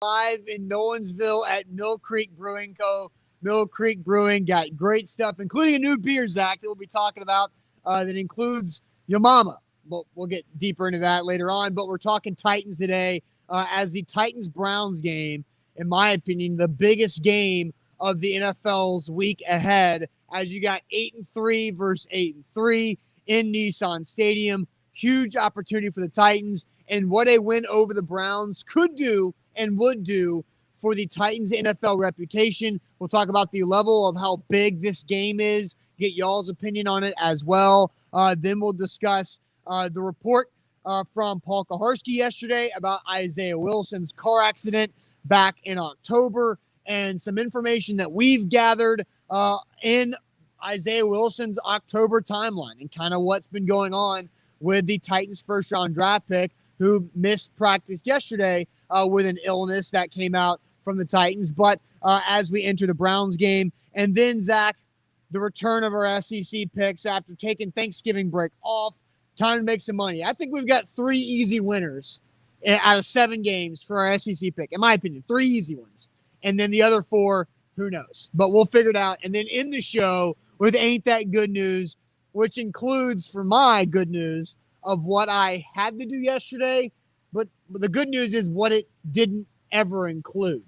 live in Nolensville at Mill Creek Brewing Co. Mill Creek Brewing got great stuff, including a new beer, Zach, that we'll be talking about that includes Your Mama. We'll get deeper into that later on, but we're talking Titans today as the Titans-Browns game, in my opinion, the biggest game of the NFL's week ahead, as you got 8-3 versus 8-3 in Nissan Stadium. Huge opportunity for the Titans, and what a win over the Browns could do and would do for the Titans' NFL reputation. We'll talk about the level of how big this game is, get y'all's opinion on it as well. Then we'll discuss the report from Paul Kaharski yesterday about Isaiah Wilson's car accident back in October, and some information that we've gathered in Isaiah Wilson's October timeline and kind of what's been going on with the Titans' first-round draft pick, who missed practice yesterday with an illness that came out from the Titans. But as we enter the Browns game, and then, Zach, the return of our SEC picks after taking Thanksgiving break off, time to make some money. I think we've got 3 easy winners out of 7 games for our SEC pick, in my opinion, 3 easy ones. And then the other 4, who knows? But we'll figure it out. And then in the show with Ain't That Good News, which includes, for my good news, of what I had to do yesterday, but the good news is what it didn't ever include.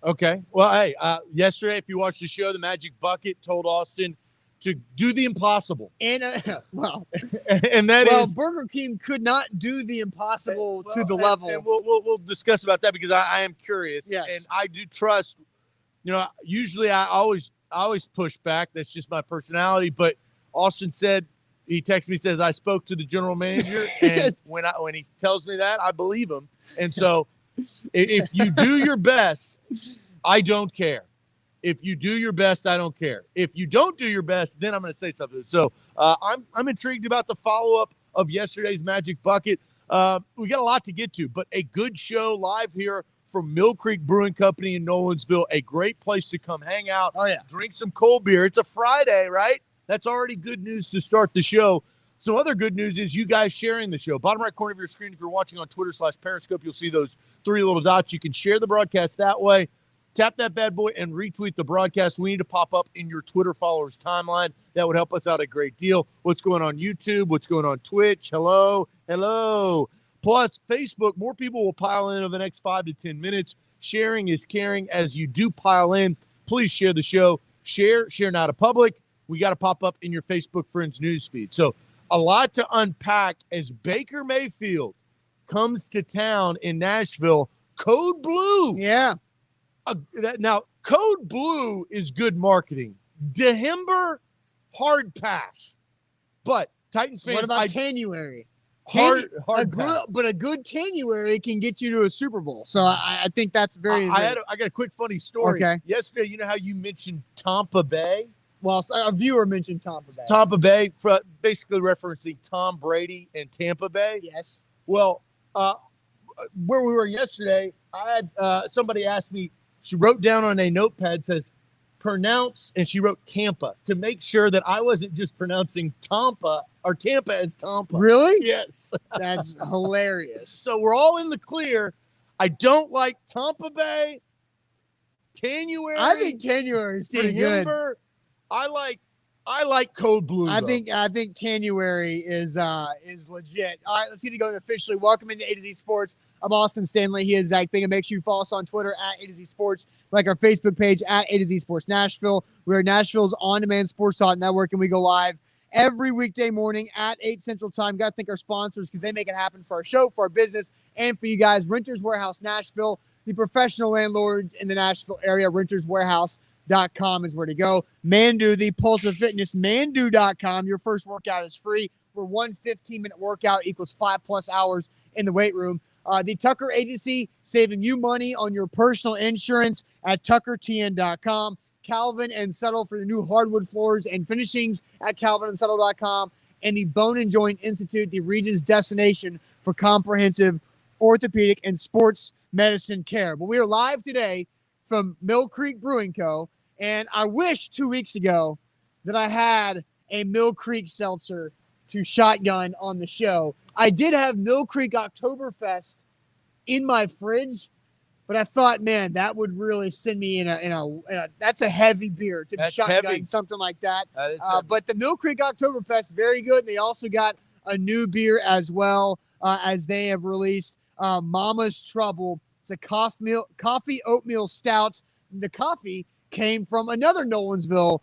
Okay. Well, hey, yesterday, if you watched the show, the Magic Bucket told Austin to do the impossible. And, Burger King could not do the impossible to the level. And we'll discuss about that, because I am curious. Yes. And I do trust, usually I always push back. That's just my personality. But Austin said, he texted me, says, I spoke to the general manager, and when he tells me that, I believe him. And so if you do your best, I don't care. If you do your best, I don't care. If you don't do your best, then I'm going to say something. So I'm intrigued about the follow-up of yesterday's Magic Bucket. We got a lot to get to, but a good show live here from Mill Creek Brewing Company in Nolensville. A great place to come hang out. Oh, yeah. Drink some cold beer. It's a Friday, right? That's already good news to start the show. Some other good news is you guys sharing the show. Bottom right corner of your screen, if you're watching on Twitter/Periscope, you'll see those 3 little dots. You can share the broadcast that way. Tap that bad boy and retweet the broadcast. We need to pop up in your Twitter followers timeline. That would help us out a great deal. What's going on YouTube? What's going on Twitch? Hello. Plus, Facebook, more people will pile in over the next 5 to 10 minutes. Sharing is caring. As you do pile in, please share the show. Share now to public. We got to pop up in your Facebook friends newsfeed. So a lot to unpack as Baker Mayfield comes to town in Nashville. Code Blue. Yeah. Now, Code Blue is good marketing. Dehember, hard pass. But Titans fans, what about January? Hard pass. But a good January can get you to a Super Bowl. So I think that's very. I got a quick funny story. Okay. Yesterday, you know how you mentioned Tampa Bay? Well, a viewer mentioned Tampa Bay. Tampa Bay, basically referencing Tom Brady and Tampa Bay. Yes. Well, where we were yesterday, I had somebody asked me. She wrote down on a notepad, says, pronounce, and she wrote Tampa to make sure that I wasn't just pronouncing Tampa as Tampa. Really? Yes. That's hilarious. So we're all in the clear. I don't like Tampa Bay. January. I think January is pretty good. I like Code Blue. I think January is legit. All right, let's get it going officially. Welcome into A to Z Sports. I'm Austin Stanley. He is Zach Bingham. Make sure you follow us on Twitter at A to Z Sports, like our Facebook page at A to Z Sports Nashville. We're Nashville's on-demand sports talk network, and we go live every weekday morning at 8 Central Time. Got to thank our sponsors because they make it happen for our show, for our business, and for you guys. Renters Warehouse Nashville, the professional landlords in the Nashville area. renterswarehouse.com is where to go. Mandu, the Pulse of Fitness, mandu.com. Your first workout is free, where one 15-minute workout equals 5+ hours in the weight room. The Tucker Agency, saving you money on your personal insurance at tuckertn.com. Calvin and Settle for the new hardwood floors and finishings at calvinandsettle.com. And the Bone and Joint Institute, the region's destination for comprehensive orthopedic and sports medicine care. But we are live today from Mill Creek Brewing Co. And I wish 2 weeks ago that I had a Mill Creek seltzer to shotgun on the show. I did have Mill Creek Oktoberfest in my fridge, But I thought, man, that would really send me in a that's a heavy beer to That's shotgun heavy. something like that. That is heavy. But the Mill Creek Oktoberfest, very good. They also got a new beer as well, as they have released Mama's Trouble. It's a coffee oatmeal stout. The coffee came from another Nolensville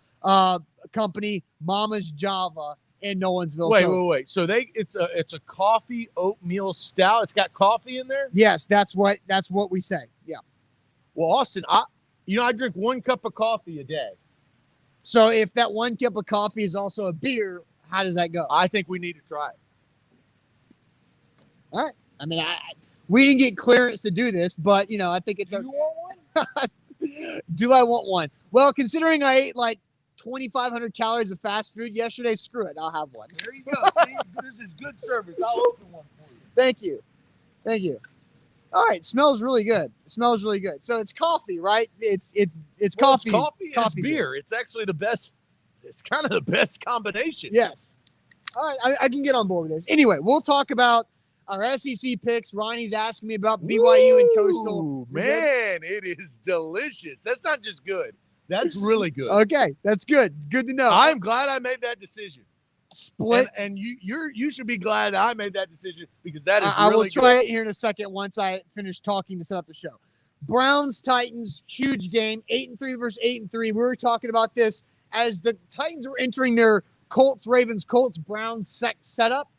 company, Mama's Java in Nolensville. Wait. So it's a coffee oatmeal stout. It's got coffee in there? Yes, that's what we say. Yeah. Well, Austin, I drink 1 cup of coffee a day. So if that 1 cup of coffee is also a beer, how does that go? I think we need to try it. All right. I mean, we didn't get clearance to do this, but I think it's. Do you want one? Do I want one? Well, considering I ate like 2,500 calories of fast food yesterday, screw it. I'll have one. There you go. See, this is good service. I'll open one for you. Thank you. All right. Smells really good. So it's coffee, right? It's coffee. It's coffee beer. It's actually the best. It's kind of the best combination. Yes. All right. I can get on board with this. Anyway, we'll talk about our SEC picks. Ronnie's asking me about BYU and Coastal. Man, it is delicious. That's not just good. That's really good. Okay, that's good. Good to know. I'm glad I made that decision. Split. And you should be glad that I made that decision because that is I really will try it here in a second once I finish talking to set up the show. Browns, Titans, huge game. 8-3 versus 8-3. We were talking about this as the Titans were entering their Colts, Browns setup.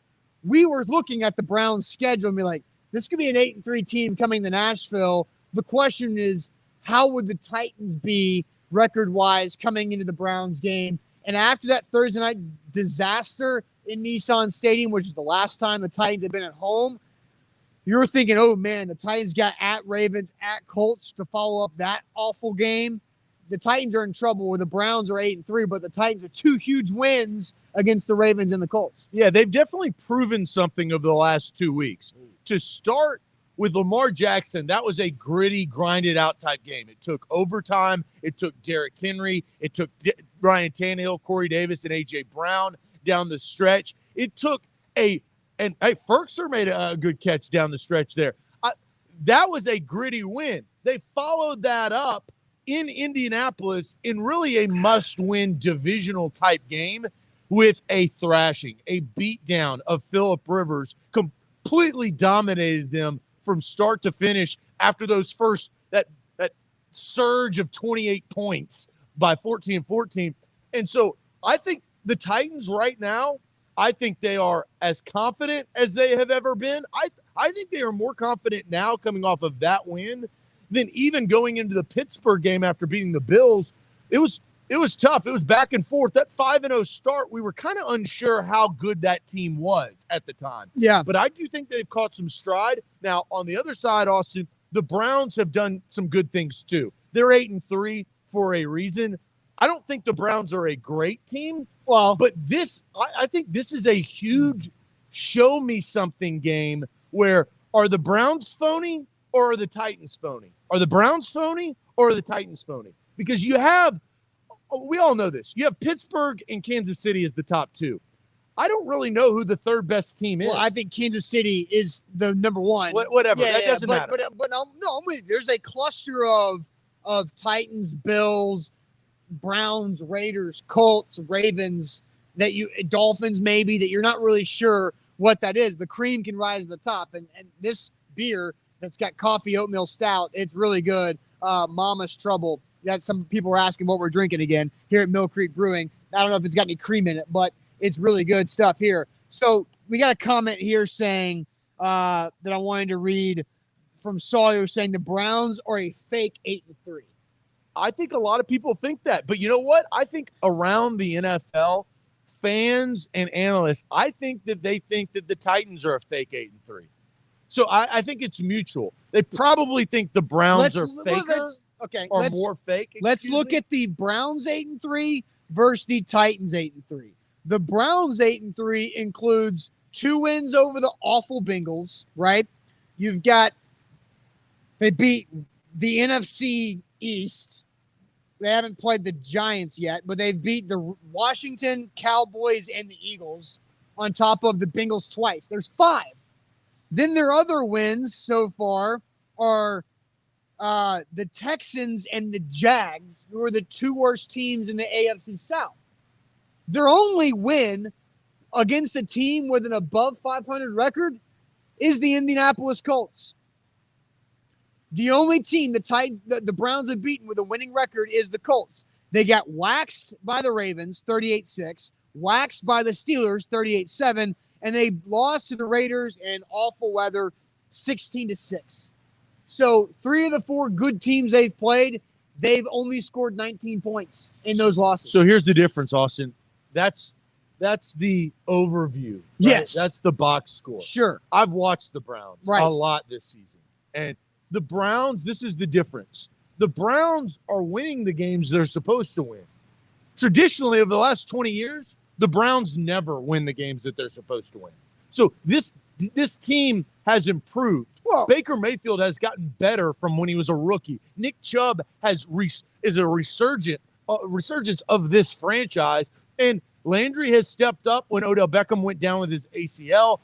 We were looking at the Browns schedule and be like, this could be an 8-3 team coming to Nashville. The question is, how would the Titans be record-wise coming into the Browns game? And after that Thursday night disaster in Nissan Stadium, which is the last time the Titans have been at home, you were thinking, oh, man, the Titans got at Ravens, at Colts to follow up that awful game. The Titans are in trouble where the Browns are 8-3, but the Titans are 2 huge wins against the Ravens and the Colts. Yeah, they've definitely proven something over the last 2 weeks. To start with Lamar Jackson, that was a gritty, grinded-out type game. It took overtime. It took Derrick Henry. It took Ryan Tannehill, Corey Davis, and A.J. Brown down the stretch. It took and Ferkser made a good catch down the stretch there. That was a gritty win. They followed that up in Indianapolis in really a must-win divisional-type game with a thrashing, a beatdown of Phillip Rivers, completely dominated them from start to finish after those that surge of 28 points by 14-14. And so I think the Titans right now, I think they are as confident as they have ever been. I think they are more confident now coming off of that win than even going into the Pittsburgh game after beating the Bills. It was tough. It was back and forth. That 5-0 start, we were kind of unsure how good that team was at the time. Yeah. But I do think they've caught some stride. Now, on the other side, Austin, the Browns have done some good things too. They're 8-3 for a reason. I don't think the Browns are a great team. Well, but I think this is a huge show me something game where are the Browns phony or are the Titans phony? Are the Browns phony or are the Titans phony? Because we all know this. You have Pittsburgh and Kansas City as the top 2. I don't really know who the third best team is. Well, I think Kansas City is the number 1. Whatever. That doesn't matter. But no, I'm with you. There's a cluster of Titans, Bills, Browns, Raiders, Colts, Ravens, Dolphins maybe, that you're not really sure what that is. The cream can rise to the top. And this beer that's got coffee oatmeal stout, it's really good. Mama's Trouble. That some people are asking what we're drinking again here at Mill Creek Brewing. I don't know if it's got any cream in it, but it's really good stuff here. So we got a comment here saying that I wanted to read from Sawyer saying the Browns are a fake 8-3. I think a lot of people think that. But you know what? I think around the NFL, fans and analysts, I think that they think that the Titans are a fake 8-3. So I think it's mutual. They probably think the Browns are faker. More fake. Let's look at the Browns 8-3 versus the Titans 8-3. The Browns 8-3 includes 2 wins over the awful Bengals, right? They beat the NFC East. They haven't played the Giants yet, but they've beat the Washington Cowboys and the Eagles on top of the Bengals twice. There's 5. Then their other wins so far are the Texans and the Jags, who are the two worst teams in the AFC South. Their only win against a team with an above 500 record is the Indianapolis Colts. The only team the Browns have beaten with a winning record is the Colts. They got waxed by the Ravens, 38-6, waxed by the Steelers, 38-7, and they lost to the Raiders in awful weather, 16-6. So 3 of the 4 good teams they've played, they've only scored 19 points in those losses. So here's the difference, Austin. That's the overview. Right? Yes. That's the box score. Sure. I've watched the Browns Right. a lot this season. And the Browns, this is the difference. The Browns are winning the games they're supposed to win. Traditionally, over the last 20 years, the Browns never win the games that they're supposed to win. So this team has improved. Well, Baker Mayfield has gotten better from when he was a rookie. Nick Chubb is a resurgence of this franchise, and Landry has stepped up when Odell Beckham went down with his ACL.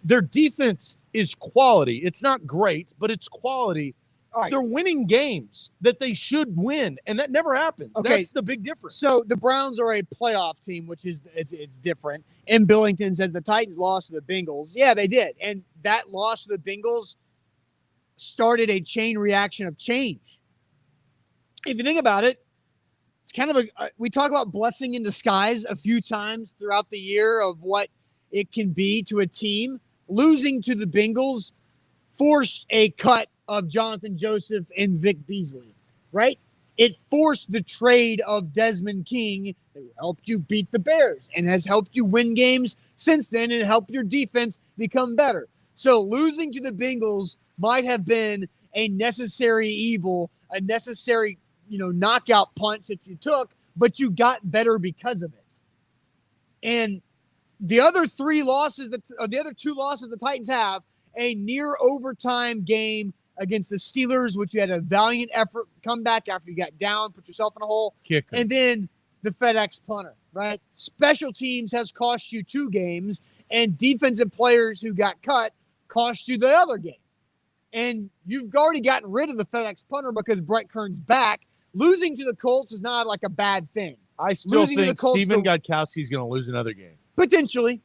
Their defense is quality. It's not great, but it's quality. all right. They're winning games that they should win, and that never happens. Okay. That's the big difference. So the Browns are a playoff team, which is it's different. And Billington says the Titans lost to the Bengals. Yeah, they did. And that loss to the Bengals started a chain reaction of change. If you think about it, it's kind of we talk about blessing in disguise a few times throughout the year of what it can be to a team. Losing to the Bengals forced a cut of Jonathan Joseph and Vic Beasley, right? It forced the trade of Desmond King that helped you beat the Bears and has helped you win games since then and helped your defense become better. So losing to the Bengals might have been a necessary evil, a necessary, knockout punch that you took, but you got better because of it. And the other 2 losses the Titans have, a near overtime game against the Steelers, which you had a valiant effort, come back after you got down, put yourself in a hole. Kicker. And then the FedEx punter, right? Special teams has cost you 2 games, and defensive players who got cut cost you the other game. And you've already gotten rid of the FedEx punter because Brett Kern's back. Losing to the Colts is not like a bad thing. I still losing to the think Colts Stephen Gostkowski is going to lose another game. Potentially.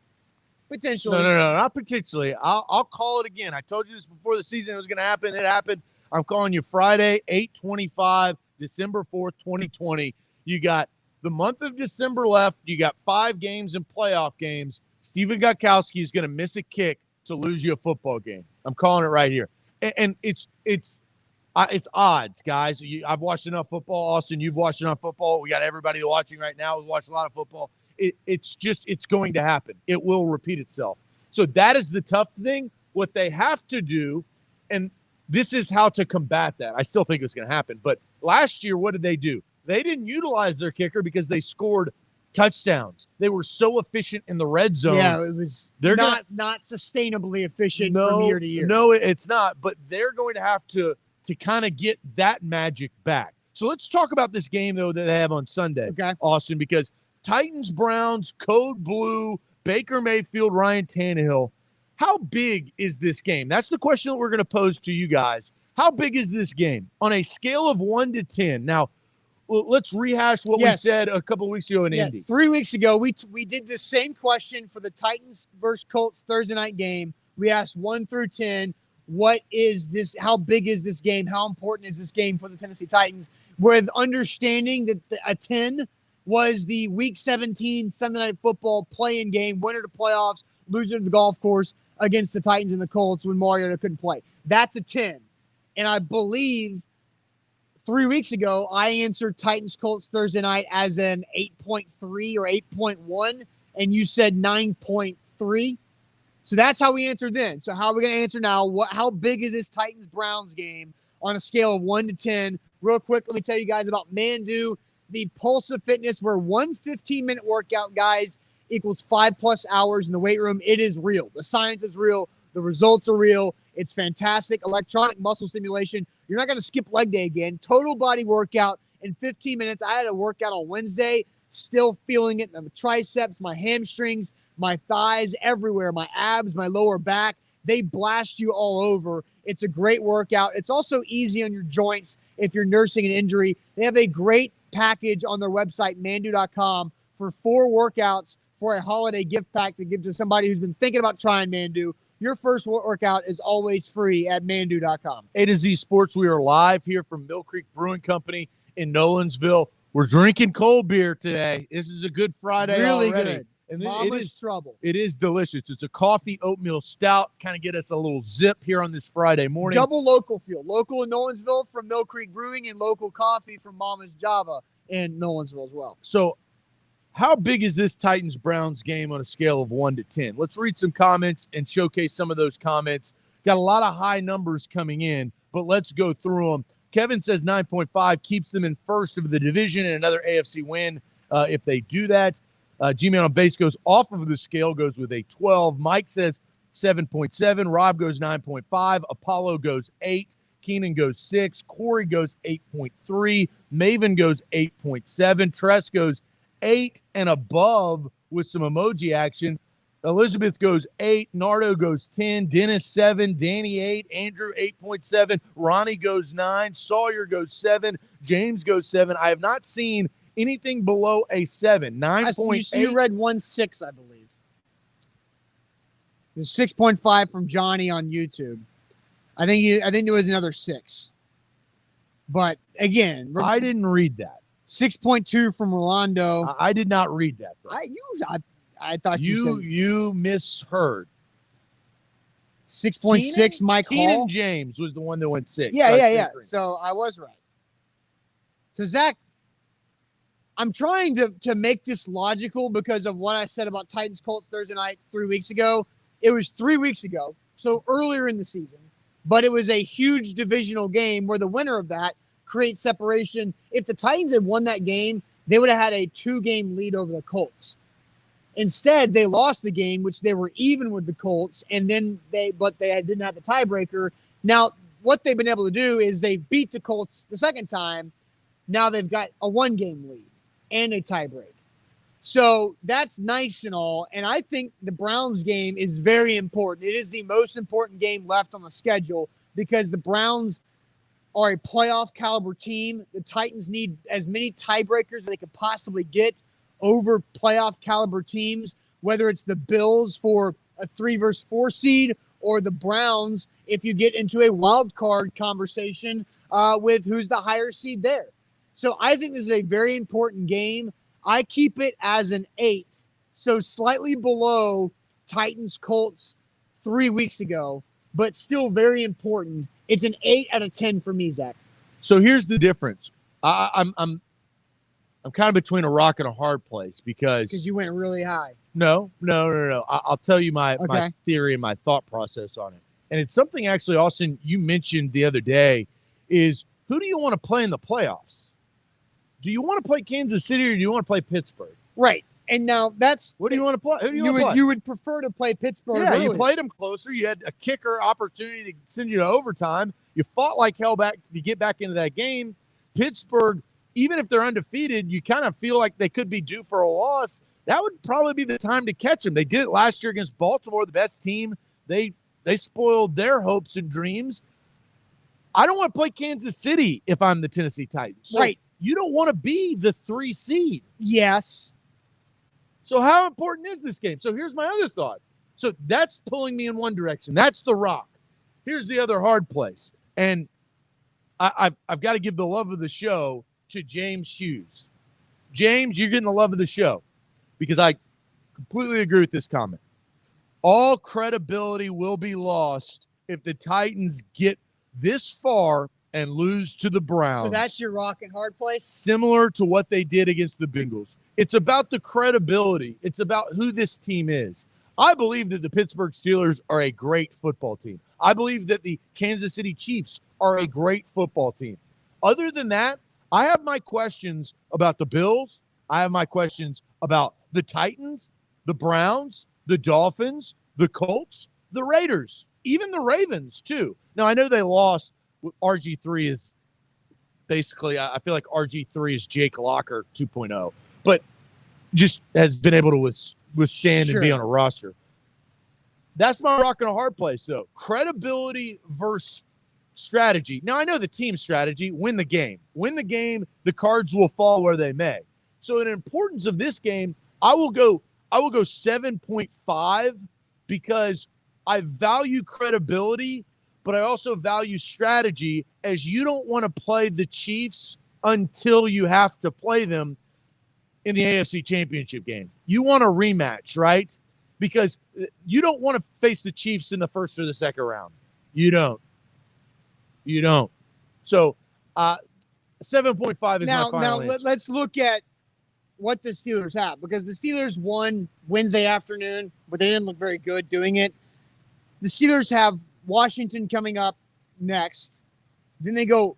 No, not potentially. I'll call it again. I told you this before the season was going to happen. It happened. I'm calling you Friday, 8/25, December 4th, 2020. You got the month of December left. You got 5 games and playoff games. Stephen Gostkowski is going to miss a kick to lose you a football game. I'm calling it right here. And it's odds, guys. I've watched enough football. Austin, you've watched enough football. We got everybody watching right now who's watched a lot of football. It's going to happen. It will repeat itself. So that is the tough thing. What they have to do, and this is how to combat that. I still think it's going to happen. But last year, what did they do? They didn't utilize their kicker because they scored touchdowns. They were so efficient in the red zone. Yeah, it was not sustainably efficient from year to year. No, it's not. But they're going to have to kind of get that magic back. So let's talk about this game, though, that they have on Sunday, okay, Austin, because Titans, Browns, Code Blue, Baker Mayfield, Ryan Tannehill. How big is this game? That's the question that we're going to pose to you guys. How big is this game on a scale of 1 to 10? Now, let's rehash what we said a couple of weeks ago in Indy. 3 weeks ago, we did the same question for the Titans versus Colts Thursday night game. We asked 1 through 10, what is this? How big is this game? How important is this game for the Tennessee Titans? With understanding that a 10 was the Week 17 Sunday Night Football play-in game, winner to playoffs, loser to the golf course against the Titans and the Colts when Mariota couldn't play. That's a 10. And I believe 3 weeks ago, I answered Titans-Colts Thursday night as an 8.3 or 8.1, and you said 9.3. So that's how we answered then. So how are we going to answer now? How big is this Titans-Browns game on a scale of 1 to 10? Real quick, let me tell you guys about Mandu, the Pulse of Fitness, where one 15-minute workout, guys, equals 5+ hours in the weight room. It is real. The science is real. The results are real. It's fantastic. Electronic muscle stimulation. You're not going to skip leg day again. Total body workout in 15 minutes. I had a workout on Wednesday, still feeling it in the triceps, my hamstrings, my thighs, everywhere, my abs, my lower back. they blast you all over. It's a great workout. It's also easy on your joints if you're nursing an injury. They have a great package on their website, mandu.com, for 4 workouts for a holiday gift pack to give to somebody who's been thinking about trying Mandu. Your first workout is always free at mandu.com. A to Z Sports, we are live here from Mill Creek Brewing Company in Nolensville. We're drinking cold beer today. This is a good Friday Really already. good. And Mama's Trouble. It is delicious. It's a coffee oatmeal stout, kind of get us a little zip here on this Friday morning. Double local feel. Local in Nolensville from Mill Creek Brewing, and local coffee from Mama's Java in Nolensville as well. So how big is this Titans-Browns game on a scale of 1 to 10? Let's read some comments and showcase some of those comments. Got a lot of high numbers coming in, but let's go through them. Kevin says 9.5 keeps them in first of the division and another AFC win if they do that. G-Man on base goes off of the scale, goes with a 12. Mike says 7.7. Rob goes 9.5. Apollo goes 8. Keenan goes 6. Corey goes 8.3. Maven goes 8.7. Tress goes 8 and above with some emoji action. Elizabeth goes 8. Nardo goes 10. Dennis 7. Danny 8. Andrew 8.7. Ronnie goes 9. Sawyer goes 7. James goes 7. I have not seen anything below a 7. 9.8. You read 1.6, I believe. There's 6.5 from Johnny on YouTube. I think there was another 6. But again, I didn't read that. 6.2 from Rolando. I did not read that. I thought you misheard. 6.6. Mike Hall. Keenan James was the one that went 6. Yeah. So I was right. So Zach, I'm trying to make this logical because of what I said about Titans Colts Thursday night 3 weeks ago. It was 3 weeks ago, so earlier in the season, but it was a huge divisional game where the winner of that creates separation. If the Titans had won that game, they would have had a 2-game lead over the Colts. Instead, they lost the game, which they were even with the Colts, and then they didn't have the tiebreaker. Now, what they've been able to do is they beat the Colts the second time. Now they've got a 1-game lead and a tiebreak. So that's nice and all. And I think the Browns game is very important. It is the most important game left on the schedule because the Browns are a playoff caliber team. The Titans need as many tiebreakers as they could possibly get over playoff caliber teams, whether it's the Bills for a 3 versus 4 seed or the Browns if you get into a wild card conversation with who's the higher seed there. So I think this is a very important game. I keep it as an 8, so slightly below Titans Colts 3 weeks ago, but still very important. It's an 8 out of 10 for me, Zach. So here's the difference. I'm kind of between a rock and a hard place because you went really high. No. I'll tell you my theory and my thought process on it. And it's something actually, Austin, you mentioned the other day is who do you want to play in the playoffs? Do you want to play Kansas City or do you want to play Pittsburgh? Right. And now that's what do you want to play? Who do you want to play? You would prefer to play Pittsburgh. Yeah, early. You played them closer. You had a kicker opportunity to send you to overtime. You fought like hell back to get back into that game. Pittsburgh, even if they're undefeated, you kind of feel like they could be due for a loss. That would probably be the time to catch them. They did it last year against Baltimore, the best team. They spoiled their hopes and dreams. I don't want to play Kansas City if I'm the Tennessee Titans. So right. You don't want to be the 3 seed. Yes. So how important is this game? So here's my other thought. So that's pulling me in one direction. That's the rock. Here's the other hard place. And I've got to give the love of the show to James Hughes. James, you're getting the love of the show because I completely agree with this comment. All credibility will be lost if the Titans get this far and lose to the Browns. So that's your rock and hard place? Similar to what they did against the Bengals. It's about the credibility. It's about who this team is. I believe that the Pittsburgh Steelers are a great football team. I believe that the Kansas City Chiefs are a great football team. Other than that, I have my questions about the Bills. I have my questions about the Titans, the Browns, the Dolphins, the Colts, the Raiders, even the Ravens, too. Now, I know they lost. RG3 is basically, I feel like RG3 is Jake Locker 2.0, but just has been able to withstand and be on a roster. That's my rock and a hard place, though. Credibility versus strategy. Now, I know the team strategy, win the game. Win the game, the cards will fall where they may. So in importance of this game, I will go 7.5 because I value credibility, but I also value strategy, as you don't want to play the Chiefs until you have to play them in the AFC Championship game. You want a rematch, right? Because you don't want to face the Chiefs in the first or the second round. You don't. So 7.5 is my final answer. Let's look at what the Steelers have, because the Steelers won Wednesday afternoon, but they didn't look very good doing it. The Steelers have Washington coming up next. Then they go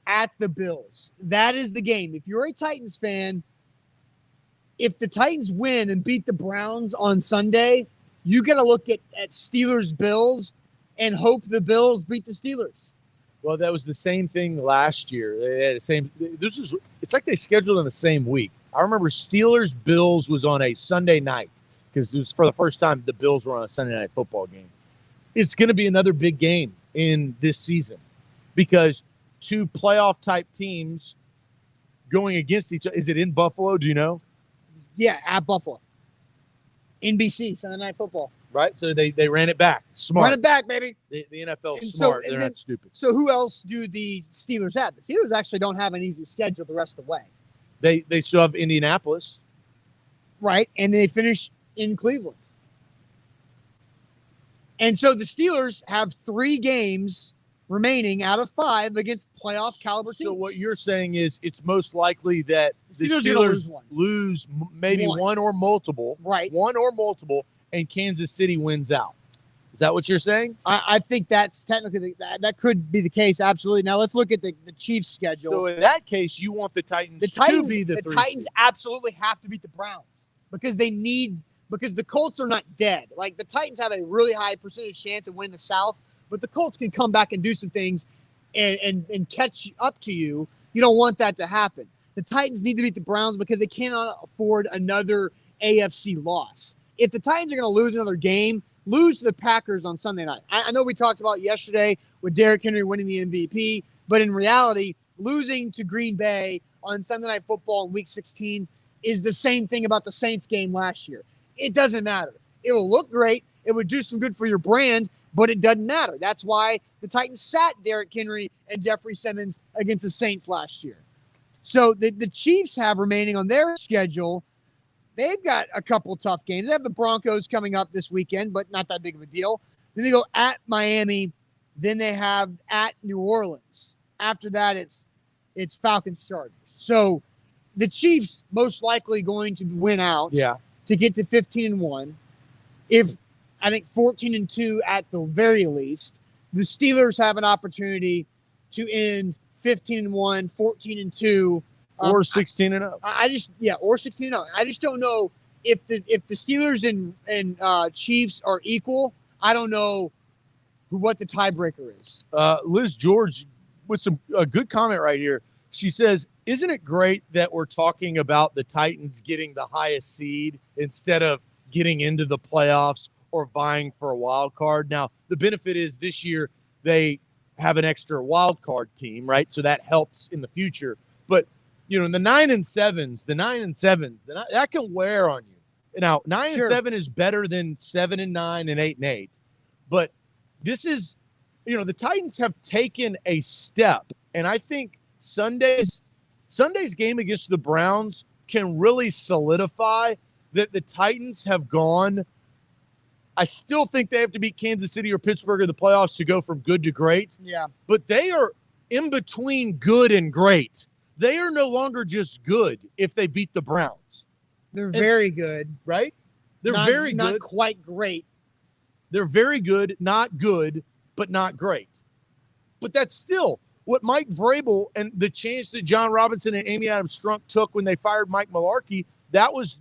at the Bills. That is the game. If you're a Titans fan, if the Titans win and beat the Browns on Sunday, you got to look at Steelers-Bills and hope the Bills beat the Steelers. Well, that was the same thing last year. They had the same. It's like they scheduled in the same week. I remember Steelers-Bills was on a Sunday night because it was for the first time the Bills were on a Sunday night football game. It's going to be another big game in this season because two playoff-type teams going against each other. Is it in Buffalo? Do you know? Yeah, at Buffalo. NBC, Sunday Night Football. Right? So they ran it back. Smart. Run it back, baby. The NFL's smart. They're not stupid. So who else do the Steelers have? The Steelers actually don't have an easy schedule the rest of the way. They still have Indianapolis. Right, and they finish in Cleveland. And so the Steelers have 3 games remaining out of 5 against playoff caliber teams. So what you're saying is it's most likely that the Steelers lose maybe one or multiple. Right. One or multiple, and Kansas City wins out. Is that what you're saying? I think that's technically that could be the case. Absolutely. Now let's look at the Chiefs' schedule. So in that case, you want the Titans to be the Titans absolutely have to beat the Browns because the Colts are not dead. Like, the Titans have a really high percentage chance of winning the South, but the Colts can come back and do some things and catch up to you. You don't want that to happen. The Titans need to beat the Browns because they cannot afford another AFC loss. If the Titans are going to lose another game, lose to the Packers on Sunday night. I know we talked about yesterday with Derrick Henry winning the MVP, but in reality, losing to Green Bay on Sunday Night Football in Week 16 is the same thing about the Saints game last year. It doesn't matter. It will look great. It would do some good for your brand, but it doesn't matter. That's why the Titans sat Derrick Henry and Jeffrey Simmons against the Saints last year. So the Chiefs have remaining on their schedule, they've got a couple tough games. They have the Broncos coming up this weekend, but not that big of a deal. Then they go at Miami. Then they have at New Orleans. After that, it's Falcons Chargers. So the Chiefs most likely going to win out. Yeah. To get to 15-1. If I think 14-2 at the very least, the Steelers have an opportunity to end 15-1, 14-2, or 16-0. Or 16-0. I just don't know if the Steelers and Chiefs are equal. I don't know what the tiebreaker is. Liz George with a good comment right here. She says, isn't it great that we're talking about the Titans getting the highest seed instead of getting into the playoffs or vying for a wild card? Now, the benefit is this year they have an extra wild card team, right? So that helps in the future. But, in the 9-7s, that can wear on you. Now, 9-7 is better than 7-9 and 8-8. But this is, the Titans have taken a step, and I think Sunday's game against the Browns can really solidify that the Titans have gone. I still think they have to beat Kansas City or Pittsburgh in the playoffs to go from good to great. Yeah. But they are in between good and great. They are no longer just good if they beat the Browns. They're very good. Right? They're very good. Not quite great. They're very good, not good, but not great. But that's still what Mike Vrabel and the chance that John Robinson and Amy Adams Strunk took when they fired Mike Mularkey, that was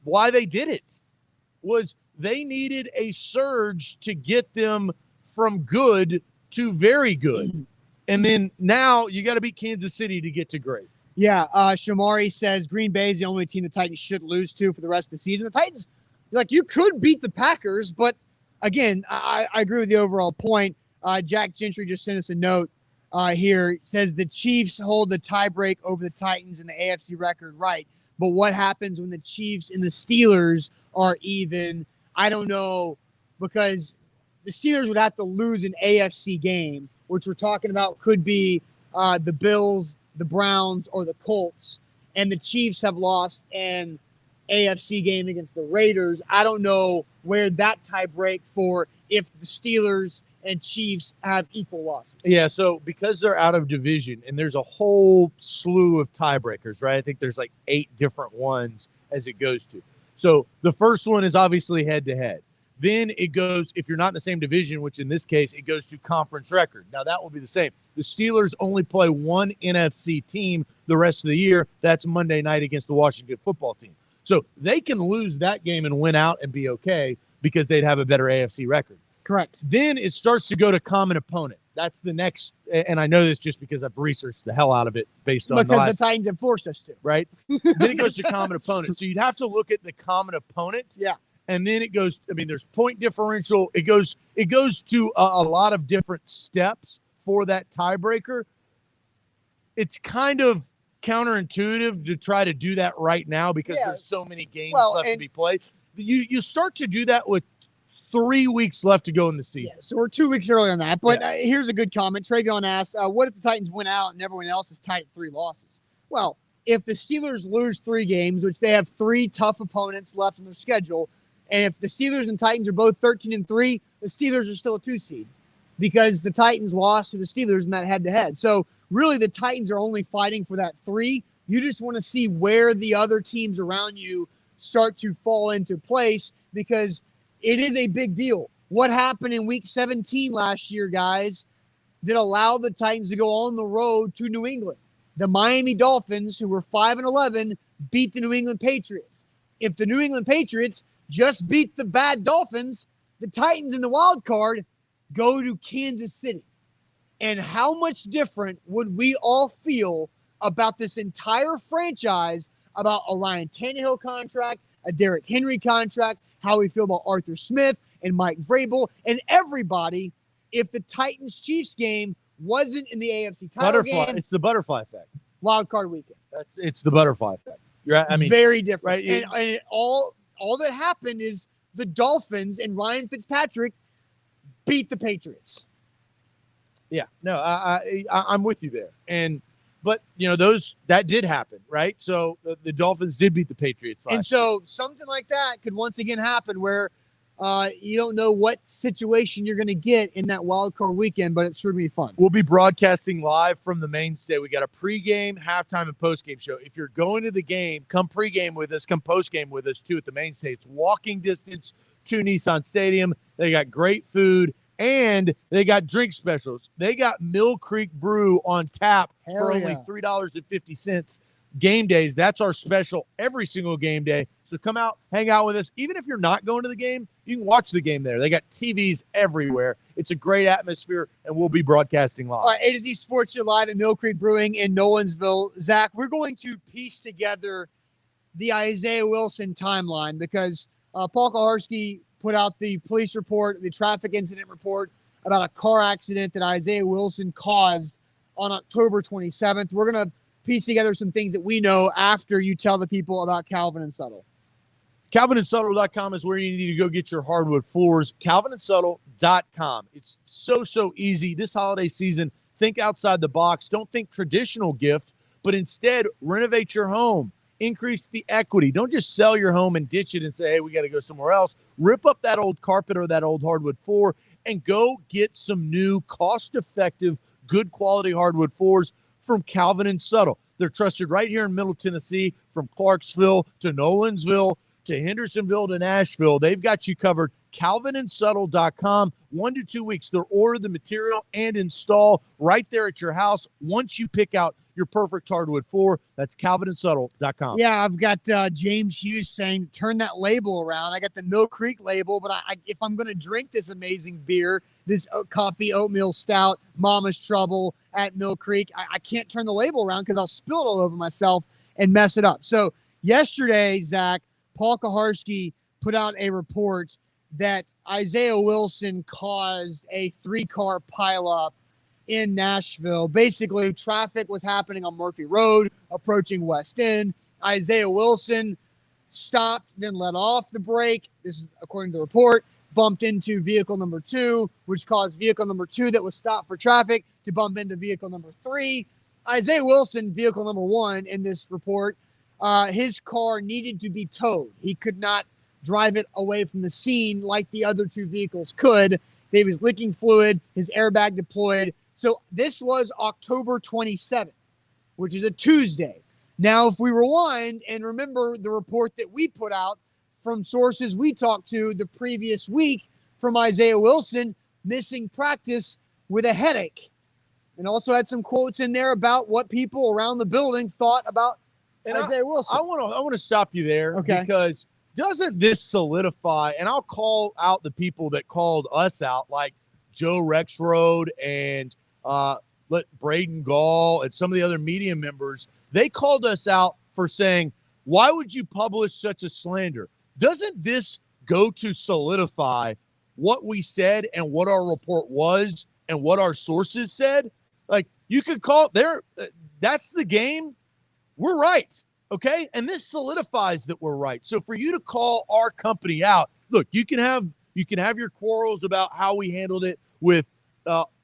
why they did it, was they needed a surge to get them from good to very good. And then now you got to beat Kansas City to get to great. Yeah, Shamari says Green Bay is the only team the Titans should lose to for the rest of the season. The Titans, you could beat the Packers, but again, I agree with the overall point. Jack Gentry just sent us a note here. Says the Chiefs hold the tiebreak over the Titans in the AFC record, right? But what happens when the Chiefs and the Steelers are even? I don't know, because the Steelers would have to lose an AFC game, which we're talking about could be the Bills, the Browns, or the Colts. And the Chiefs have lost an AFC game against the Raiders. I don't know where that tie break for if the Steelers and Chiefs have equal losses. Yeah, so because they're out of division, and there's a whole slew of tiebreakers, right? I think there's like 8 different ones as it goes to. So the first one is obviously head-to-head. Then it goes, if you're not in the same division, which in this case, it goes to conference record. Now, that will be the same. The Steelers only play one NFC team the rest of the year. That's Monday night against the Washington football team. So they can lose that game and win out and be okay because they'd have a better AFC record. Correct. Then it starts to go to common opponent. That's the next, and I know this just because I've researched the hell out of it based on because the Titans have forced us to. Right? Then it goes to common opponent. So you'd have to look at the common opponent. Yeah. And then it goes, I mean, there's point differential. It goes to a lot of different steps for that tiebreaker. It's kind of counterintuitive to try to do that right now because there's so many games left to be played. You start to do that with 3 weeks left to go in the season. Yeah, so we're 2 weeks early on that. But here's a good comment. Travion asks, what if the Titans win out and everyone else is tied at 3 losses? Well, if the Steelers lose 3 games, which they have 3 tough opponents left in their schedule, and if the Steelers and Titans are both 13-3, the Steelers are still a 2 seed because the Titans lost to the Steelers in that head-to-head. So really the Titans are only fighting for that 3. You just want to see where the other teams around you start to fall into place because it is a big deal. What happened in week 17 last year, guys, that allowed the Titans to go on the road to New England? The Miami Dolphins, who were 5-11, beat the New England Patriots. If the New England Patriots just beat the bad Dolphins, the Titans in the wild card go to Kansas City. And how much different would we all feel about this entire franchise, about a Ryan Tannehill contract, a Derrick Henry contract, how we feel about Arthur Smith and Mike Vrabel and everybody if the Titans-Chiefs game wasn't in the AFC title game. It's the butterfly effect. Wild card weekend. It's the butterfly effect. Very different. Right? And all that happened is the Dolphins and Ryan Fitzpatrick beat the Patriots. Yeah, no, I'm with you there. But that did happen, right? So the Dolphins did beat the Patriots last year. Something like that could once again happen where you don't know what situation you're going to get in that wild card weekend, but it's sure going to be fun. We'll be broadcasting live from the mainstay. We got a pregame, halftime, and postgame show. If you're going to the game, come pregame with us, come postgame with us too at the mainstay. It's walking distance to Nissan Stadium. They got great food. And they got drink specials. They got Mill Creek Brew on tap for only $3.50 game days. That's our special every single game day. So come out, hang out with us. Even if you're not going to the game, you can watch the game there. They got TVs everywhere. It's a great atmosphere, and we'll be broadcasting live. All right, A to Z Sports, you're live at Mill Creek Brewing in Nolensville. Zach, we're going to piece together the Isaiah Wilson timeline because Paul Kaharski put out the police report, the traffic incident report about a car accident that Isaiah Wilson caused on October 27th. We're going to piece together some things that we know after you tell the people about Calvin and Subtle. CalvinandSuttle.com is where you need to go get your hardwood floors. CalvinandSuttle.com. It's so easy. This holiday season, think outside the box. Don't think traditional gift, but instead renovate your home. Increase the equity. Don't just sell your home and ditch it and say, hey, we got to go somewhere else. Rip up that old carpet or that old hardwood floor and go get some new, cost-effective, good quality hardwood floors from Calvin and Subtle. They're trusted right here in Middle Tennessee, from Clarksville to Nolensville to Hendersonville to Nashville. They've got you covered. CalvinandSuttle.com. 1 to 2 weeks. They'll order the material and install right there at your house once you pick out your perfect hardwood floor. That's CalvinandSuttle.com. Yeah, I've got James Hughes saying, turn that label around. I got the Mill Creek label, but if I'm going to drink this amazing beer, this coffee oatmeal stout, Mama's Trouble at Mill Creek, I can't turn the label around because I'll spill it all over myself and mess it up. So yesterday, Zach, Paul Kaharski put out a report that Isaiah Wilson caused a 3-car pileup in Nashville. Basically, traffic was happening on Murphy Road, approaching West End. Isaiah Wilson stopped, then let off the brake. This is according to the report. Bumped into vehicle number 2, which caused vehicle number 2 that was stopped for traffic to bump into vehicle number 3. Isaiah Wilson, vehicle number 1 in this report, his car needed to be towed. He could not drive it away from the scene like the other 2 vehicles could. He was leaking fluid, his airbag deployed. So this was October 27th, which is a Tuesday. Now, if we rewind and remember the report that we put out from sources we talked to the previous week from Isaiah Wilson, missing practice with a headache. And also had some quotes in there about what people around the building thought about Isaiah Wilson. I want to stop you there, because doesn't this solidify, and I'll call out the people that called us out, like Joe Rexroad and Braden Gall and some of the other media members. They called us out for saying, why would you publish such a slander? Doesn't this go to solidify what we said and what our report was and what our sources said? Like, you could call it there. That's the game. We're right. Okay. And this solidifies that we're right. So for you to call our company out, look, you can have your quarrels about how we handled it with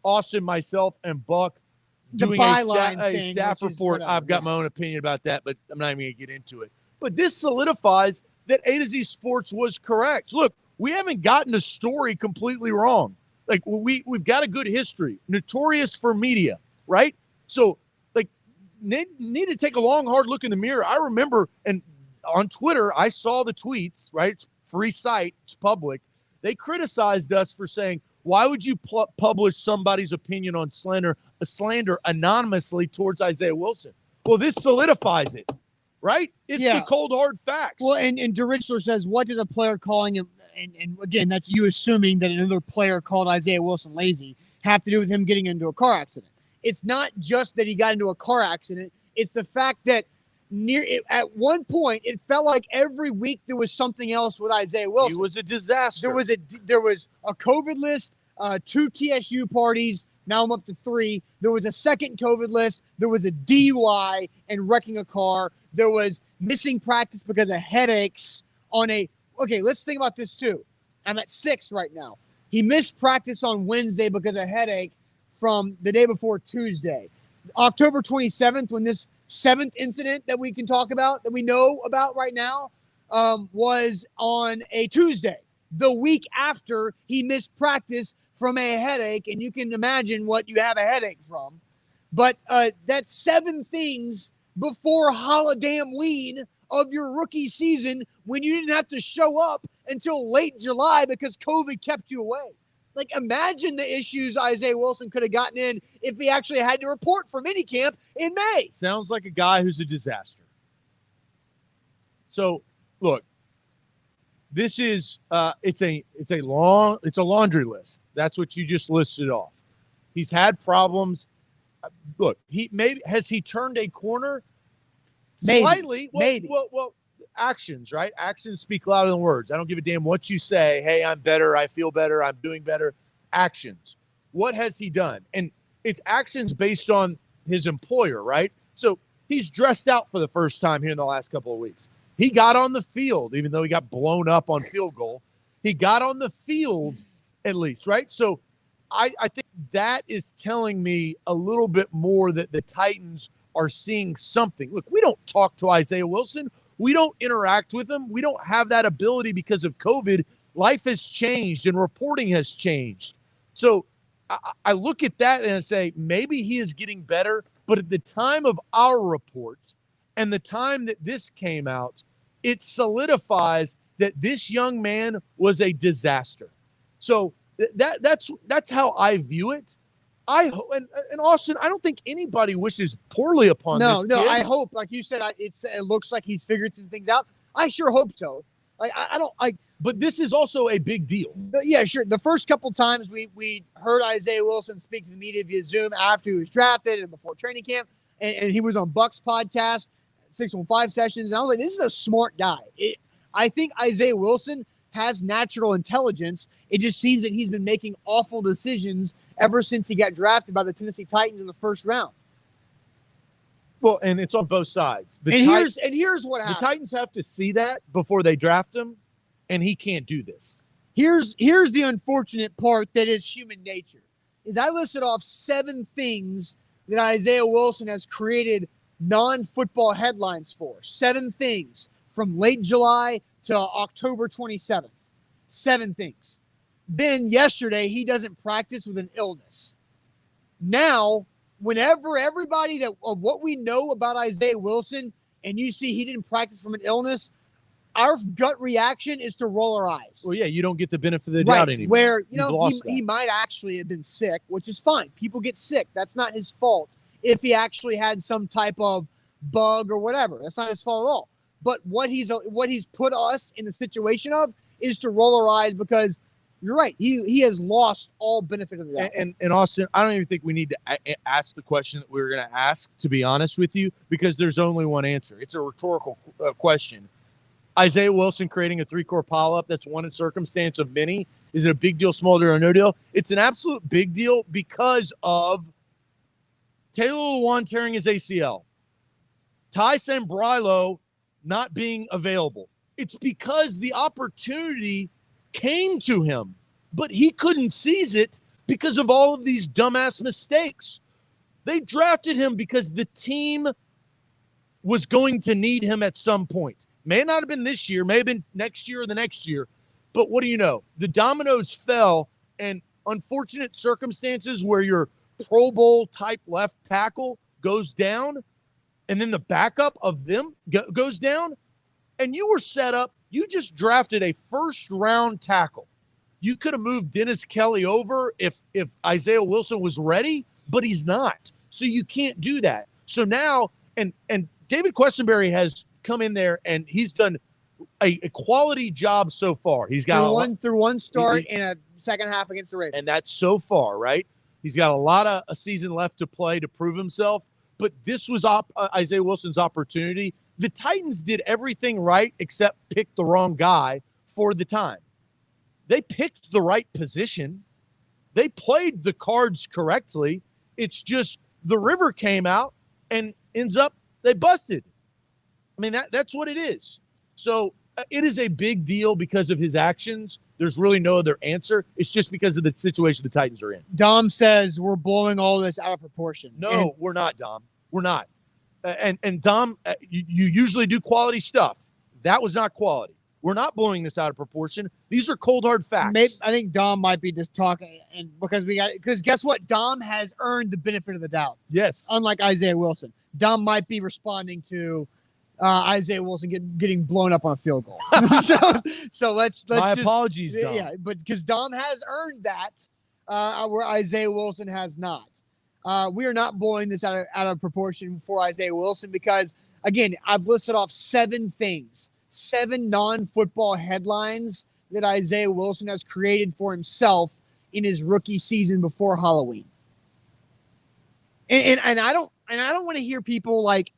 Austin, myself, and Buck doing a staff report. I've got my own opinion about that, but I'm not even going to get into it. But this solidifies that A to Z Sports was correct. Look, we haven't gotten a story completely wrong. Like, we've got a good history, notorious for media, right? So, like, need to take a long, hard look in the mirror. I remember, and on Twitter, I saw the tweets, right? It's free site, it's public. They criticized us for saying, why would you publish somebody's opinion on slander anonymously towards Isaiah Wilson? Well, this solidifies it, right? It's the cold, hard facts. Well, and DeRichler says, what does a player calling him, and again, that's you assuming that another player called Isaiah Wilson lazy, have to do with him getting into a car accident? It's not just that he got into a car accident. It's the fact that at one point, it felt like every week there was something else with Isaiah Wilson. He was a disaster. There was a COVID list, 2 TSU parties. Now I'm up to 3. There was a second COVID list. There was a DUI and wrecking a car. There was missing practice because of headaches okay, let's think about this too. I'm at 6 right now. He missed practice on Wednesday because of headache from the day before Tuesday. October 27th, when this 7th incident that we can talk about, that we know about right now, was on a Tuesday, the week after he missed practice from a headache. And you can imagine what you have a headache from. But that's 7 things before Holiday of your rookie season, when you didn't have to show up until late July because COVID kept you away. Like, imagine the issues Isaiah Wilson could have gotten in if he actually had to report for minicamp in May. Sounds like a guy who's a disaster. So, look, this is it's a laundry list. That's what you just listed off. He's had problems. Look, has he turned a corner? Maybe. Slightly. Maybe. Well, actions, right? Actions speak louder than words. I don't give a damn what you say. Hey, I'm better. I feel better. I'm doing better. Actions. What has he done? And it's actions based on his employer, right? So he's dressed out for the first time here in the last couple of weeks. He got on the field, even though he got blown up on field goal. He got on the field at least, right? So I think that is telling me a little bit more that the Titans are seeing something. Look, we don't talk to Isaiah Wilson. We don't interact with him. We don't have that ability because of COVID. Life has changed and reporting has changed. So I look at that and I say, maybe he is getting better. But at the time of our report and the time that this came out, it solidifies that this young man was a disaster. So that's how I view it. And Austin, I don't think anybody wishes poorly upon this kid. I hope, like you said, it looks like he's figured some things out. I sure hope so. But this is also a big deal. Yeah, sure. The first couple times we heard Isaiah Wilson speak to the media via Zoom after he was drafted and before training camp, and he was on Buck's podcast, 615 Sessions. And I was like, this is a smart guy. I think Isaiah Wilson has natural intelligence. It just seems that he's been making awful decisions ever since he got drafted by the Tennessee Titans in the first round. Well, and it's on both sides. Here's what the happened. Titans have to see that before they draft him, and he can't do this. Here's the unfortunate part that is human nature. Is I listed off 7 things that Isaiah Wilson has created non-football headlines for. 7 things from late July to October 27th. 7 things. Then yesterday, he doesn't practice with an illness. Now, whenever everybody of what we know about Isaiah Wilson, and you see he didn't practice from an illness, our gut reaction is to roll our eyes. Well, yeah, you don't get the benefit of the doubt anymore. Where, You've he might actually have been sick, which is fine. People get sick. That's not his fault. If he actually had some type of bug or whatever, that's not his fault at all. But what he's put us in the situation of is to roll our eyes, because you're right. He has lost all benefit of the doubt. And Austin, I don't even think we need to ask the question that we were going to ask, to be honest with you, because there's only one answer. It's a rhetorical question. Isaiah Wilson creating a 3-core pileup, that's one circumstance of many. Is it a big deal, small deal, or no deal? It's an absolute big deal because of Taylor Lewan tearing his ACL, Ty Sambrailo not being available. It's because the opportunity came to him, but he couldn't seize it because of all of these dumbass mistakes. They drafted him because the team was going to need him at some point. May not have been this year, may have been next year or the next year. But what do you know? The dominoes fell, and unfortunate circumstances where your Pro Bowl type left tackle goes down, and then the backup of them goes down, and you were set up. You just drafted a first-round tackle. You could have moved Dennis Kelly over if Isaiah Wilson was ready, but he's not. So you can't do that. So now, and David Questenberry has come in there, and he's done a quality job so far. He's got through one start and a second half against the Ravens. And that's so far, right? He's got a lot of a season left to play to prove himself. But this was Isaiah Wilson's opportunity. The Titans did everything right except pick the wrong guy for the time. They picked the right position. They played the cards correctly. It's just the river came out and ends up they busted. I mean, that's what it is. So it is a big deal because of his actions. There's really no other answer. It's just because of the situation the Titans are in. Dom says we're blowing all this out of proportion. No, we're not, Dom. We're not. And Dom, you usually do quality stuff. That was not quality. We're not blowing this out of proportion. These are cold, hard facts. I think Dom might be just talking, and because guess what? Dom has earned the benefit of the doubt. Yes. Unlike Isaiah Wilson. Dom might be responding to Isaiah Wilson getting blown up on a field goal. so let's My just, apologies, Dom. Yeah, but because Dom has earned that, where Isaiah Wilson has not. We are not blowing this out of proportion for Isaiah Wilson because, again, I've listed off 7 things, 7 non-football headlines that Isaiah Wilson has created for himself in his rookie season before Halloween. And I don't want to hear people like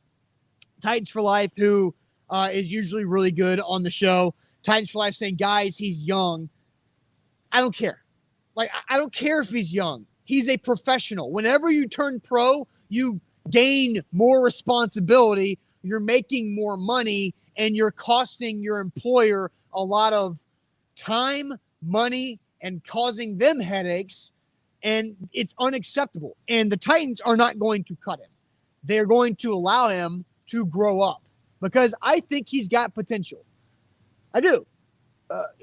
Titans for Life, who is usually really good on the show. Titans for Life saying, guys, he's young. I don't care. I don't care if he's young. He's a professional. Whenever you turn pro, you gain more responsibility. You're making more money, and you're costing your employer a lot of time, money, and causing them headaches. And it's unacceptable. And the Titans are not going to cut him. They're going to allow him to grow up because I think he's got potential. I do.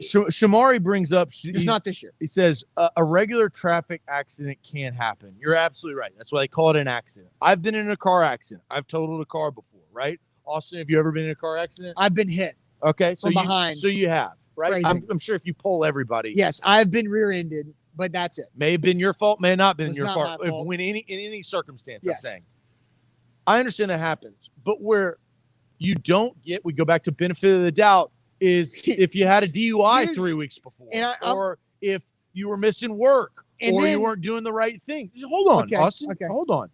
Shamari brings up, it's not this year. He says a regular traffic accident can't happen. You're absolutely right. That's why they call it an accident. I've been in a car accident. I've totaled a car before, right? Austin, have you ever been in a car accident? I've been hit. Okay, from behind. So you have, right? I'm sure if you poll everybody. Yes, I've been rear-ended, but that's it. May have been your fault, may have not been your fault. fault. When in any circumstance, yes. I'm saying. I understand that happens, but where you don't get, we go back to benefit of the doubt, is if you had a DUI 3 weeks before, or if you were missing work, or you weren't doing the right thing. Hold on, Austin. Okay. Hold on.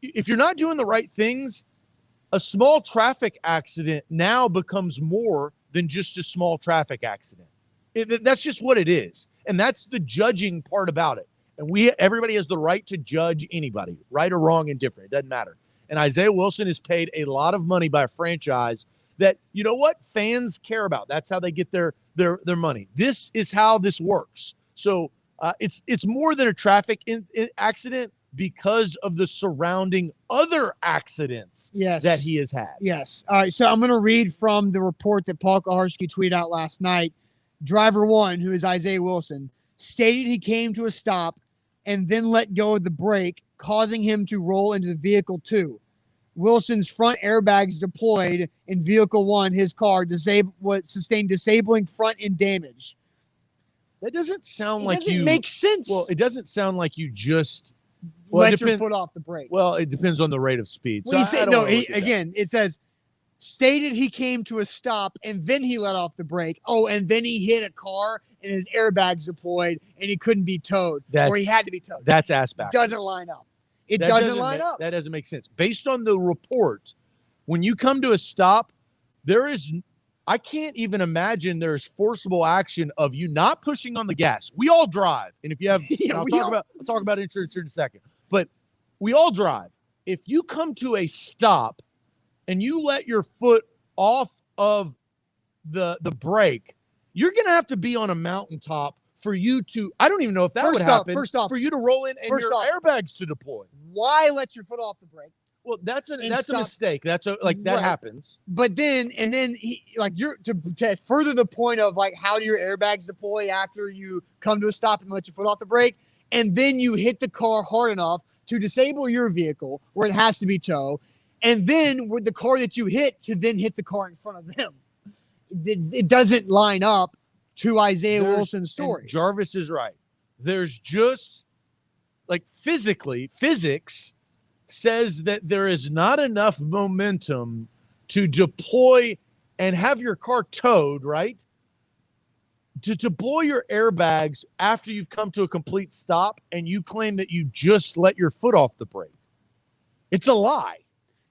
If you're not doing the right things, a small traffic accident now becomes more than just a small traffic accident. That's just what it is. And that's the judging part about it. And everybody has the right to judge anybody, right or wrong, indifferent. It doesn't matter. And Isaiah Wilson is paid a lot of money by a franchise that, you know what, fans care about. That's how they get their money. This is how this works. So it's more than a traffic accident because of the surrounding other accidents that he has had. Yes. All right. So I'm going to read from the report that Paul Kaharski tweeted out last night. Driver 1, who is Isaiah Wilson, stated he came to a stop and then let go of the brake, causing him to roll into vehicle 2. Wilson's front airbags deployed in vehicle 1. His car sustained disabling front end damage. That doesn't sound like you. It doesn't make sense. Well, it doesn't sound like you just let your foot off the brake. Well, it depends on the rate of speed. Well, it says stated he came to a stop and then he let off the brake. Oh, and then he hit a car and his airbags deployed and he couldn't be towed, or he had to be towed. That's ass backwards. Doesn't line up. It doesn't line up. That doesn't make sense. Based on the report, when you come to a stop, I can't even imagine there's forcible action of you not pushing on the gas. We all drive. And if you have, I'll talk about insurance in a second, but we all drive. If you come to a stop and you let your foot off of the brake, you're going to have to be on a mountaintop for you to, I don't even know if that would happen. First off, for you to roll in and your airbags to deploy. Why let your foot off the brake? Well, that's a mistake. That happens. But then to further the point of like, how do your airbags deploy after you come to a stop and let your foot off the brake, and then you hit the car hard enough to disable your vehicle where it has to be towed, and then with the car that you hit to then hit the car in front of them. It doesn't line up to Isaiah Wilson's story. Jarvis is right. There's just like physics says that there is not enough momentum to deploy and have your car towed, right? To deploy your airbags after you've come to a complete stop and you claim that you just let your foot off the brake. It's a lie.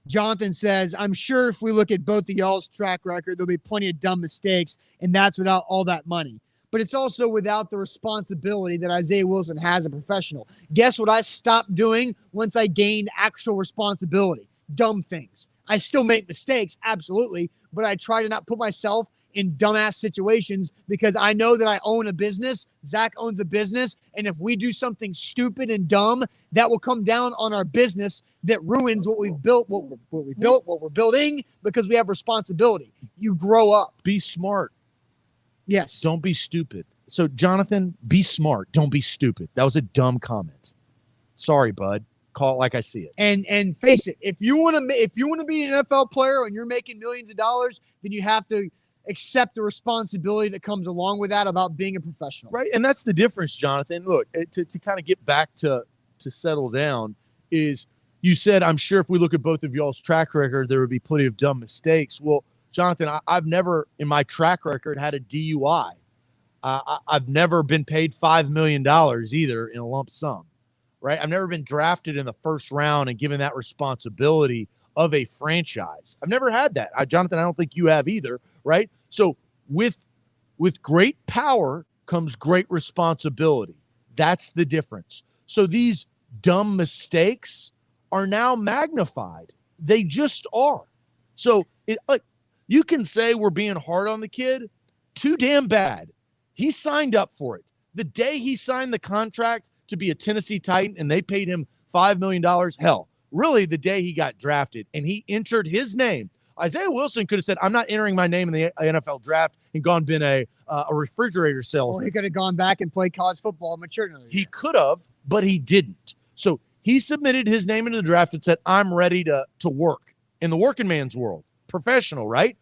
Jonathan says, I'm sure if we look at both of y'all's track record, there'll be plenty of dumb mistakes, and that's without all that money. But it's also without the responsibility that Isaiah Wilson has as a professional. Guess what I stopped doing once I gained actual responsibility? Dumb things. I still make mistakes, absolutely, but I try to not put myself in dumbass situations because I know that I own a business. Zach owns a business. And if we do something stupid and dumb, that will come down on our business that ruins what we've built, what we're building, because we have responsibility. You grow up. Be smart. Yes. Don't be stupid. So, Jonathan, be smart. Don't be stupid. That was a dumb comment. Sorry, bud. Call it like I see it. And face it, if you want to be an NFL player and you're making millions of dollars, then you have to accept the responsibility that comes along with that about being a professional. Right. And that's the difference, Jonathan. Look, to kind of get back to settle down is you said, I'm sure if we look at both of y'all's track record, there would be plenty of dumb mistakes. Well, Jonathan, I've never in my track record had a DUI. I've never been paid $5 million either in a lump sum, right? I've never been drafted in the first round and given that responsibility of a franchise. I've never had that. Jonathan, I don't think you have either, right? So with great power comes great responsibility. That's the difference. So these dumb mistakes are now magnified. They just are. So you can say we're being hard on the kid. Too damn bad. He signed up for it. The day he signed the contract to be a Tennessee Titan and they paid him $5 million, hell, really the day he got drafted and he entered his name. Isaiah Wilson could have said, I'm not entering my name in the NFL draft and been a refrigerator salesman. Or he could have gone back and played college football and matured another year. He could have, but he didn't. So he submitted his name into the draft and said, I'm ready to work in the working man's world. Professional, right?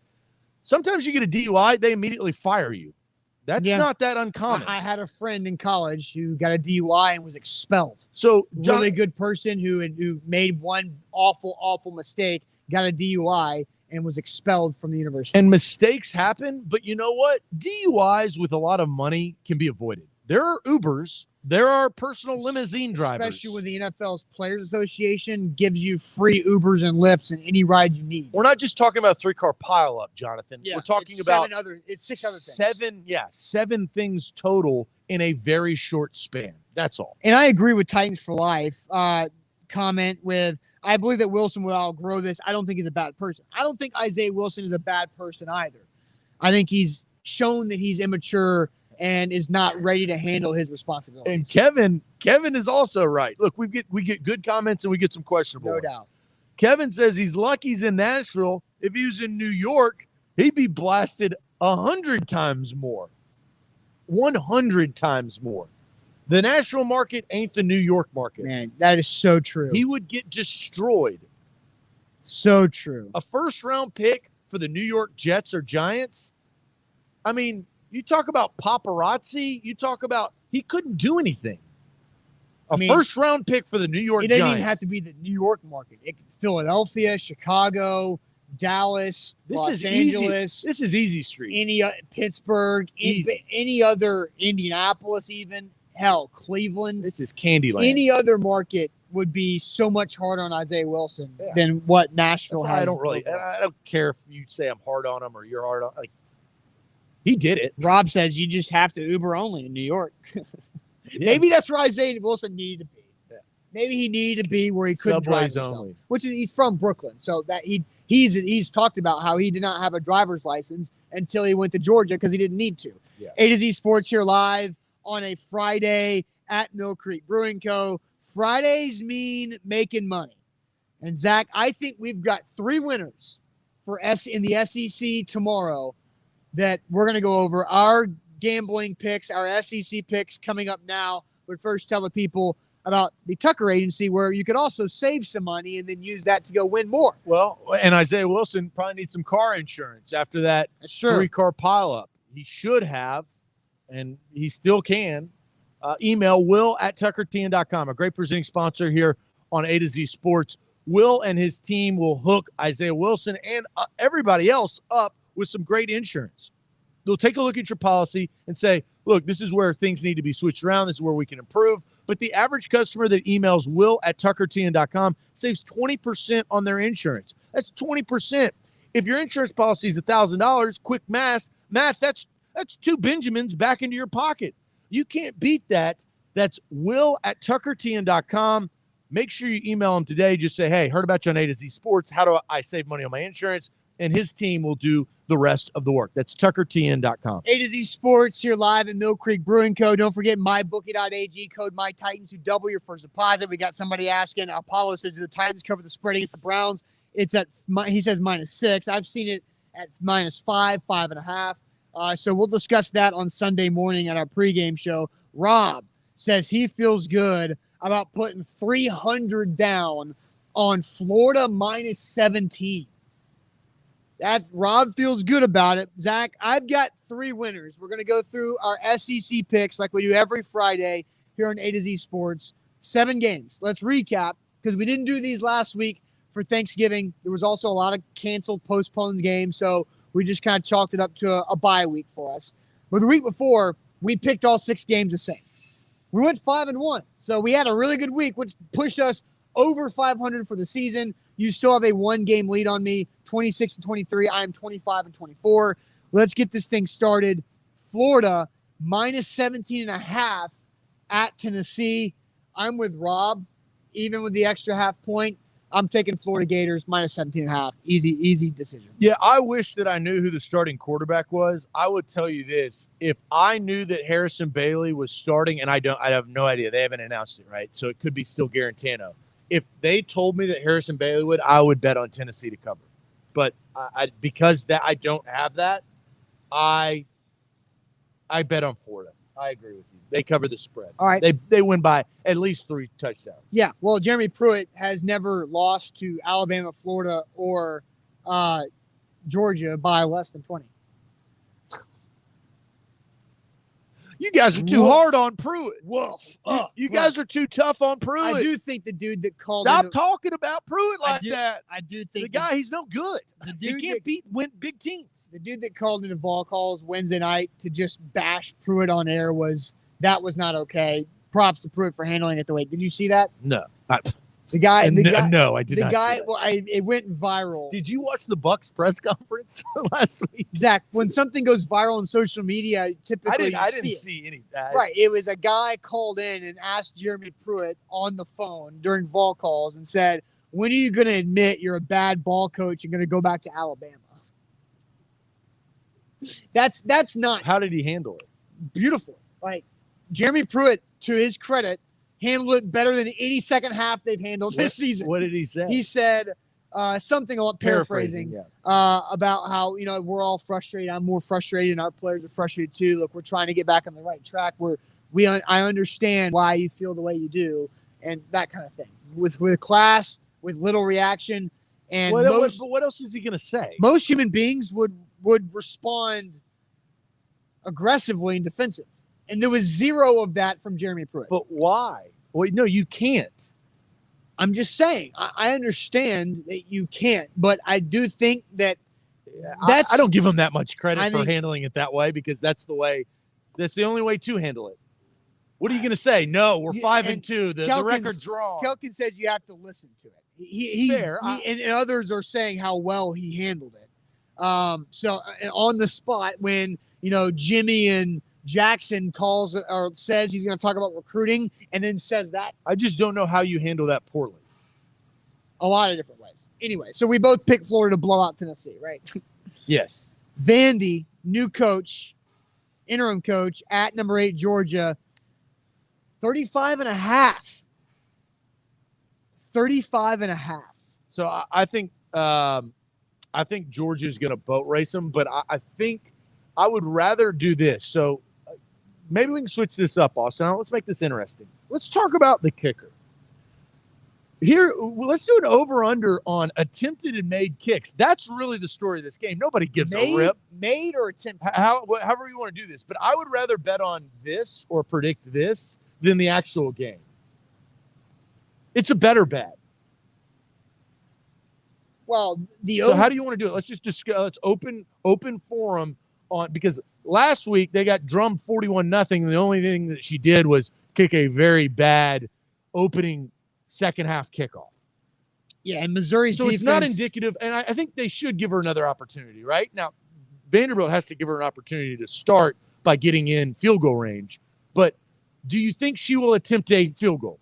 Sometimes you get a DUI, they immediately fire you. That's not that uncommon. I had a friend in college who got a DUI and was expelled. So really good person who made one awful mistake, got a DUI and was expelled from the university. And mistakes happen, but you know what? DUIs with a lot of money can be avoided. There are Ubers There are personal limousine drivers. Especially when the NFL's Players Association gives you free Ubers and Lyfts and any ride you need. We're not just talking about a 3-car pileup, Jonathan. Yeah, We're talking it's about it's 6 other things. seven things total in a very short span. That's all. And I agree with Titans for Life comment with, I believe that Wilson will outgrow this. I don't think he's a bad person. I don't think Isaiah Wilson is a bad person either. I think he's shown that he's immature and is not ready to handle his responsibilities. And Kevin is also right. Look, we get good comments and we get some questionable. No doubt. Kevin says he's lucky he's in Nashville. If he was in New York, he'd be blasted 100 times more. 100 times more. The Nashville market ain't the New York market. Man, that is so true. He would get destroyed. So true. A first-round pick for the New York Jets or Giants. I mean, you talk about paparazzi. You talk about he couldn't do anything. First-round pick for the New York Giants. It didn't even have to be the New York market. Philadelphia, Chicago, Dallas, Los Angeles. This is easy street. Pittsburgh, any other, Indianapolis even. Hell, Cleveland. This is Candyland. Any other market would be so much harder on Isaiah Wilson than what Nashville has. I don't care if you say I'm hard on him or you're hard on. He did it. Rob says you just have to Uber only in New York. Maybe that's where Isaiah Wilson needed to be. Yeah. Maybe he needed to be where he couldn't drive himself. Only. Which is he's from Brooklyn, so that he's talked about how he did not have a driver's license until he went to Georgia because he didn't need to. Yeah. A to Z Sports here live on a Friday at Mill Creek Brewing Co. Fridays mean making money. And Zach, I think we've got 3 winners in the SEC tomorrow that we're going to go over. Our gambling picks, our SEC picks coming up now. But first tell the people about the Tucker Agency where you could also save some money and then use that to go win more. Well, and Isaiah Wilson probably needs some car insurance after that 3-car pileup. He should have, and he still can. Email will@tuckertn.com, a great presenting sponsor here on A to Z Sports. Will and his team will hook Isaiah Wilson and everybody else up with some great insurance. They'll take a look at your policy and say, look, this is where things need to be switched around. This is where we can improve. But the average customer that emails will@tuckertn.com saves 20% on their insurance. That's 20%. If your insurance policy is $1,000, quick math, that's 2 Benjamins back into your pocket. You can't beat that. That's will@tuckertn.com. Make sure you email him today. Just say, hey, heard about you on A to Z Sports. How do I save money on my insurance? And his team will do the rest of the work. That's tuckertn.com. A to Z Sports here live at Mill Creek Brewing Co. Don't forget mybookie.ag, code MyTitans to double your first deposit. We got somebody asking. Apollo says, do the Titans cover the spread against the Browns? It's he says -6. I've seen it at -5, 5.5. So we'll discuss that on Sunday morning at our pregame show. Rob says he feels good about putting 300 down on Florida -17. Rob feels good about it. Zach, I've got 3 winners. We're going to go through our SEC picks like we do every Friday here on A to Z Sports. 7 games. Let's recap because we didn't do these last week for Thanksgiving. There was also a lot of canceled, postponed games, so we just kind of chalked it up to a bye week for us. But the week before, we picked all 6 games the same. We went 5-1, so we had a really good week, which pushed us over 500 for the season. You still have a 1-game lead on me, 26-23. I am 25-24. Let's get this thing started. Florida -17.5 at Tennessee. I'm with Rob, even with the extra half point. I'm taking Florida Gators -17.5. Easy decision. Yeah, I wish that I knew who the starting quarterback was. I would tell you this: if I knew that Harrison Bailey was starting, and I have no idea, they haven't announced it, right? So it could be still Garantano. If they told me that Harrison Bailey would, I would bet on Tennessee to cover. But because I don't have that, I bet on Florida. I agree with you. They cover the spread. All right. They win by at least 3 touchdowns. Yeah. Well, Jeremy Pruitt has never lost to Alabama, Florida, or Georgia by less than 20. You guys are too hard on Pruitt. Woof. You guys are too tough on Pruitt. I do think the dude that called Stop talking about Pruitt like that. I do think the guy, he's no good. He can't win big teams. The dude that called into Vol calls Wednesday night to just bash Pruitt on air was not okay. props to Pruitt for handling it the way. Did you see that? No. The guy, No, I did the not. guy. See that. Well, it went viral. Did you watch the Bucks press conference last week? Zach, when something goes viral on social media, typically I you didn't see it. see any of that. Right. It was a guy called in and asked Jeremy Pruitt on the phone during vol calls and said, "When are you going to admit you're a bad ball coach and going to go back to Alabama?" That's not How did he handle it? beautiful. Like Jeremy Pruitt, to his credit, handled it better than any second half they've handled this season. What did he say? He said something about paraphrasing. About how we're all frustrated. I'm more frustrated, and our players are frustrated too. Look, we're trying to get back on the right track. I understand why you feel the way you do, and that kind of thing. With class, with little reaction, and what else is he going to say? Most human beings would respond aggressively and defensive, and there was zero of that from Jeremy Pruitt. But why? Well, no, you can't. I'm just saying, I understand that you can't, but I do think that I don't give him that much credit I for think- handling it that way because that's the only way to handle it. What are you going to say? No, we're Yeah, 5-2. The Kelkin's- record's wrong. Kelkin says you have to listen to it. He Fair. And others are saying how well he handled it. So on the spot when Jimmy and Jackson calls or says he's going to talk about recruiting and then says that I just don't know how you handle that poorly. a lot of different ways. Anyway, so we both picked Florida to blow out Tennessee, right? Yes. Vandy, new coach, interim coach at number 8 Georgia, 35.5. 35.5. So I think Georgia's going to boat race them, but I think I would rather do this. So maybe we can switch this up, Austin. Now, let's make this interesting. Let's talk about the kicker. Here, let's do an over-under on attempted and made kicks. That's really the story of this game. Nobody gives a rip. Made or attempted? However you want to do this. But I would rather bet on this or predict this than the actual game. It's a better bet. Well, So how do you want to do it? Let's just discuss. Let's open forum on, because last week they got drummed 41-0. And the only thing that she did was kick a very bad opening second half kickoff. Yeah, and Missouri's So defense. it's not indicative, and I think they should give her another opportunity, right? Now, Vanderbilt has to give her an opportunity to start by getting in field goal range. But do you think she will attempt a field goal?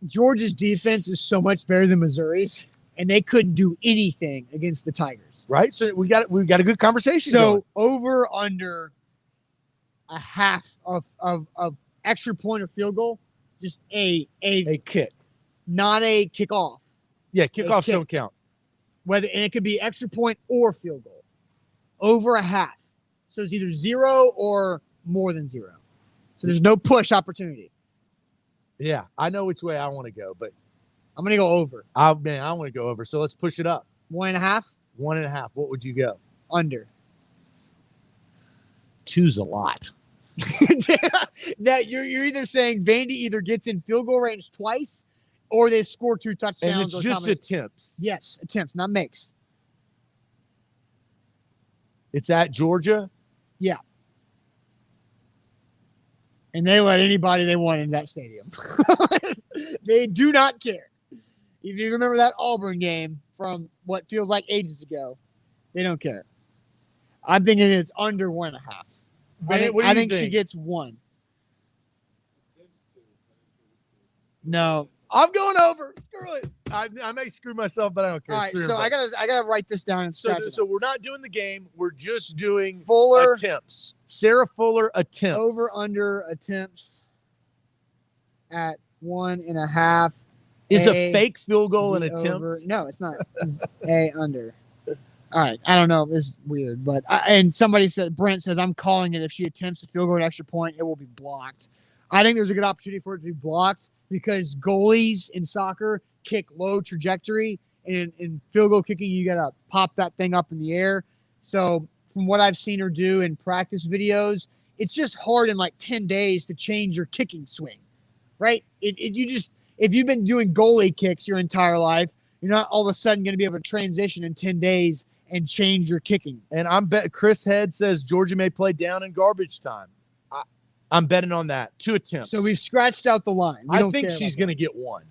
Georgia's defense is so much better than Missouri's, and they couldn't do anything against the Tigers. Right? So we've got a good conversation So going. over under a half of extra point or field goal, just a kick. not a kickoff. Yeah, kickoffs kick. don't count. And it could be extra point or field goal. Over a half. So it's either 0 or more than 0. So there's no push opportunity. Yeah, I know which way I want to go, but I'm gonna go over. I want to go over. So let's push it up. 1.5. 1.5. What would you go? Under. 2's a lot. That you're either saying Vandy either gets in field goal range twice or they score 2 touchdowns. And it's or just attempts. Yes, attempts, not makes. It's at Georgia. And they let anybody they want in that stadium. They do not care. If you remember that Auburn game from what feels like ages ago, they don't care. I'm thinking it's under 1.5. I think she gets 1. No. I'm going over. Screw it. I may screw myself, but I don't care. All right, so I gotta write this down and scratch it So up. we're not doing the game. We're just doing Fuller attempts. Sarah Fuller attempts. over under attempts at 1.5. Is a fake field goal an Z attempt? over. No, it's not. It's A under. All right. I don't know. This is weird, but and somebody said, Brent says, I'm calling it. If she attempts a field goal at extra point, it will be blocked. I think there's a good opportunity for it to be blocked because goalies in soccer kick low trajectory, and in field goal kicking, you got to pop that thing up in the air. So from what I've seen her do in practice videos, it's just hard in like 10 days to change your kicking swing, right? If you've been doing goalie kicks your entire life, you're not all of a sudden going to be able to transition in 10 days and change your kicking. And I'm bet Chris Head says Georgia may play down in garbage time. I'm betting on that. 2 attempts. So we've scratched out the line. I think she's going to get 1.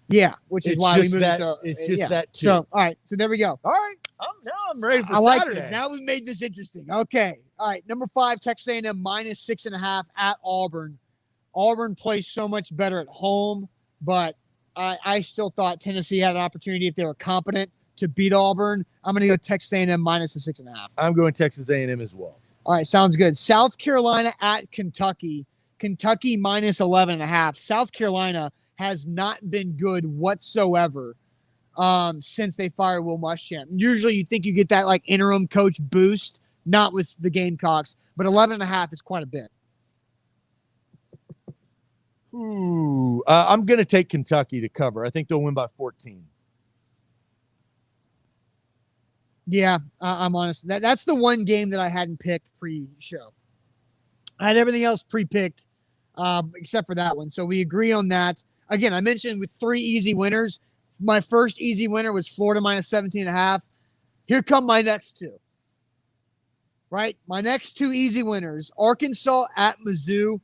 Yeah, which is It's why we just moved that- it to. it's just that too. So all right, so there we go. All right. Now I'm ready for I like Saturday. this. Now we've made this interesting. Okay. All right. Number 5, Texas A&M minus 6.5 at Auburn. Auburn plays so much better at home, but I still thought Tennessee had an opportunity if they were competent to beat Auburn. I'm going to go Texas A&M minus the 6.5. I'm going Texas A&M as well. All right. Sounds good. South Carolina at Kentucky. Kentucky minus 11.5. South Carolina has not been good whatsoever since they fired Will Muschamp. Usually you think you get that like interim coach boost, not with the Gamecocks, but 11.5 is quite a bit. Ooh, I'm going to take Kentucky to cover. I think they'll win by 14. Yeah, I'm honest. That's the one game that I hadn't picked pre-show. I had everything else pre-picked except for that one. So we agree on that. Again, I mentioned with 3 easy winners. My first easy winner was Florida minus 17.5. Here come my next 2. Right? My next 2 easy winners, Arkansas at Mizzou.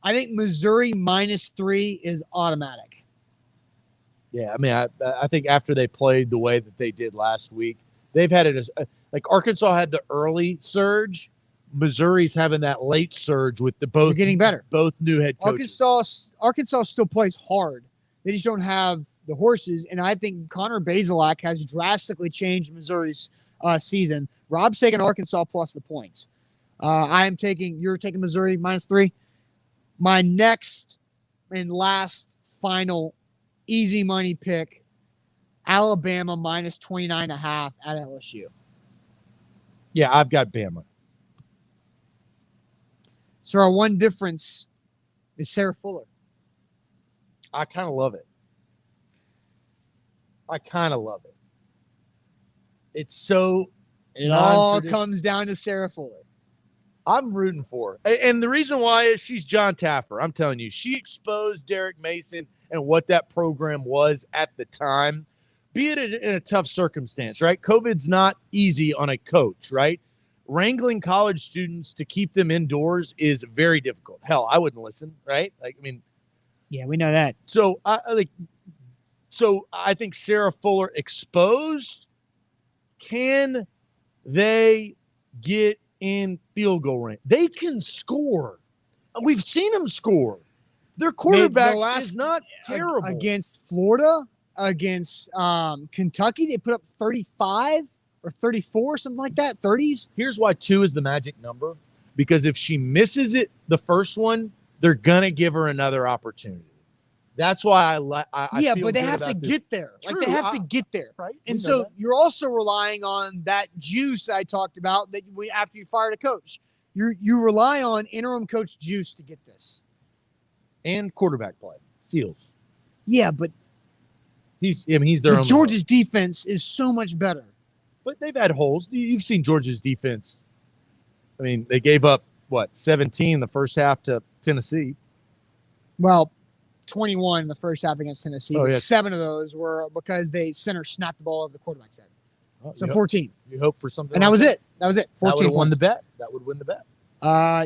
I think Missouri minus 3 is automatic. Yeah, I mean, I think after they played the way that they did last week, they've had it like Arkansas had the early surge. Missouri's having that late surge with the both. They're getting better. Both new head coaches. Arkansas still plays hard. They just don't have the horses, and I think Connor Bazelak has drastically changed Missouri's season. Rob's taking Arkansas plus the points. You're taking Missouri minus 3. My next and last final easy money pick, Alabama minus 29.5 at LSU. Yeah, I've got Bama. So our one difference is Sarah Fuller. I kind of love it. It's so. It all comes down to Sarah Fuller. I'm rooting for her. And the reason why is she's John Taffer. I'm telling you, she exposed Derek Mason and what that program was at the time, be it in a tough circumstance, right? COVID's not easy on a coach, right? Wrangling college students to keep them indoors is very difficult. Hell, I wouldn't listen, right? Yeah, we know that. So I think Sarah Fuller exposed. Can they get in field goal range? They can score. We've seen them score. Their quarterback is not terrible. Against Florida, against Kentucky, they put up 35 or 34, something like that, 30s. Here's why 2 is the magic number. Because if she misses it, the first one, they're going to give her another opportunity. That's why I yeah, feel but they good have to about this. get there. True. Like they have to get there. Right. And so you're also relying on that juice I talked about that after you fired a coach. You rely on interim coach juice to get this. And quarterback play. Seals. Yeah, but he's their own. Georgia's defense is so much better. But they've had holes. You've seen Georgia's defense. I mean, they gave up 17 the first half to Tennessee. Well, 21 in the first half against Tennessee. Oh, but yes. 7 of those were because they center snapped the ball over the quarterback's head. So 14. You hope for something. And that was it. That was it. 14 That would have won points. the bet. That would win the bet.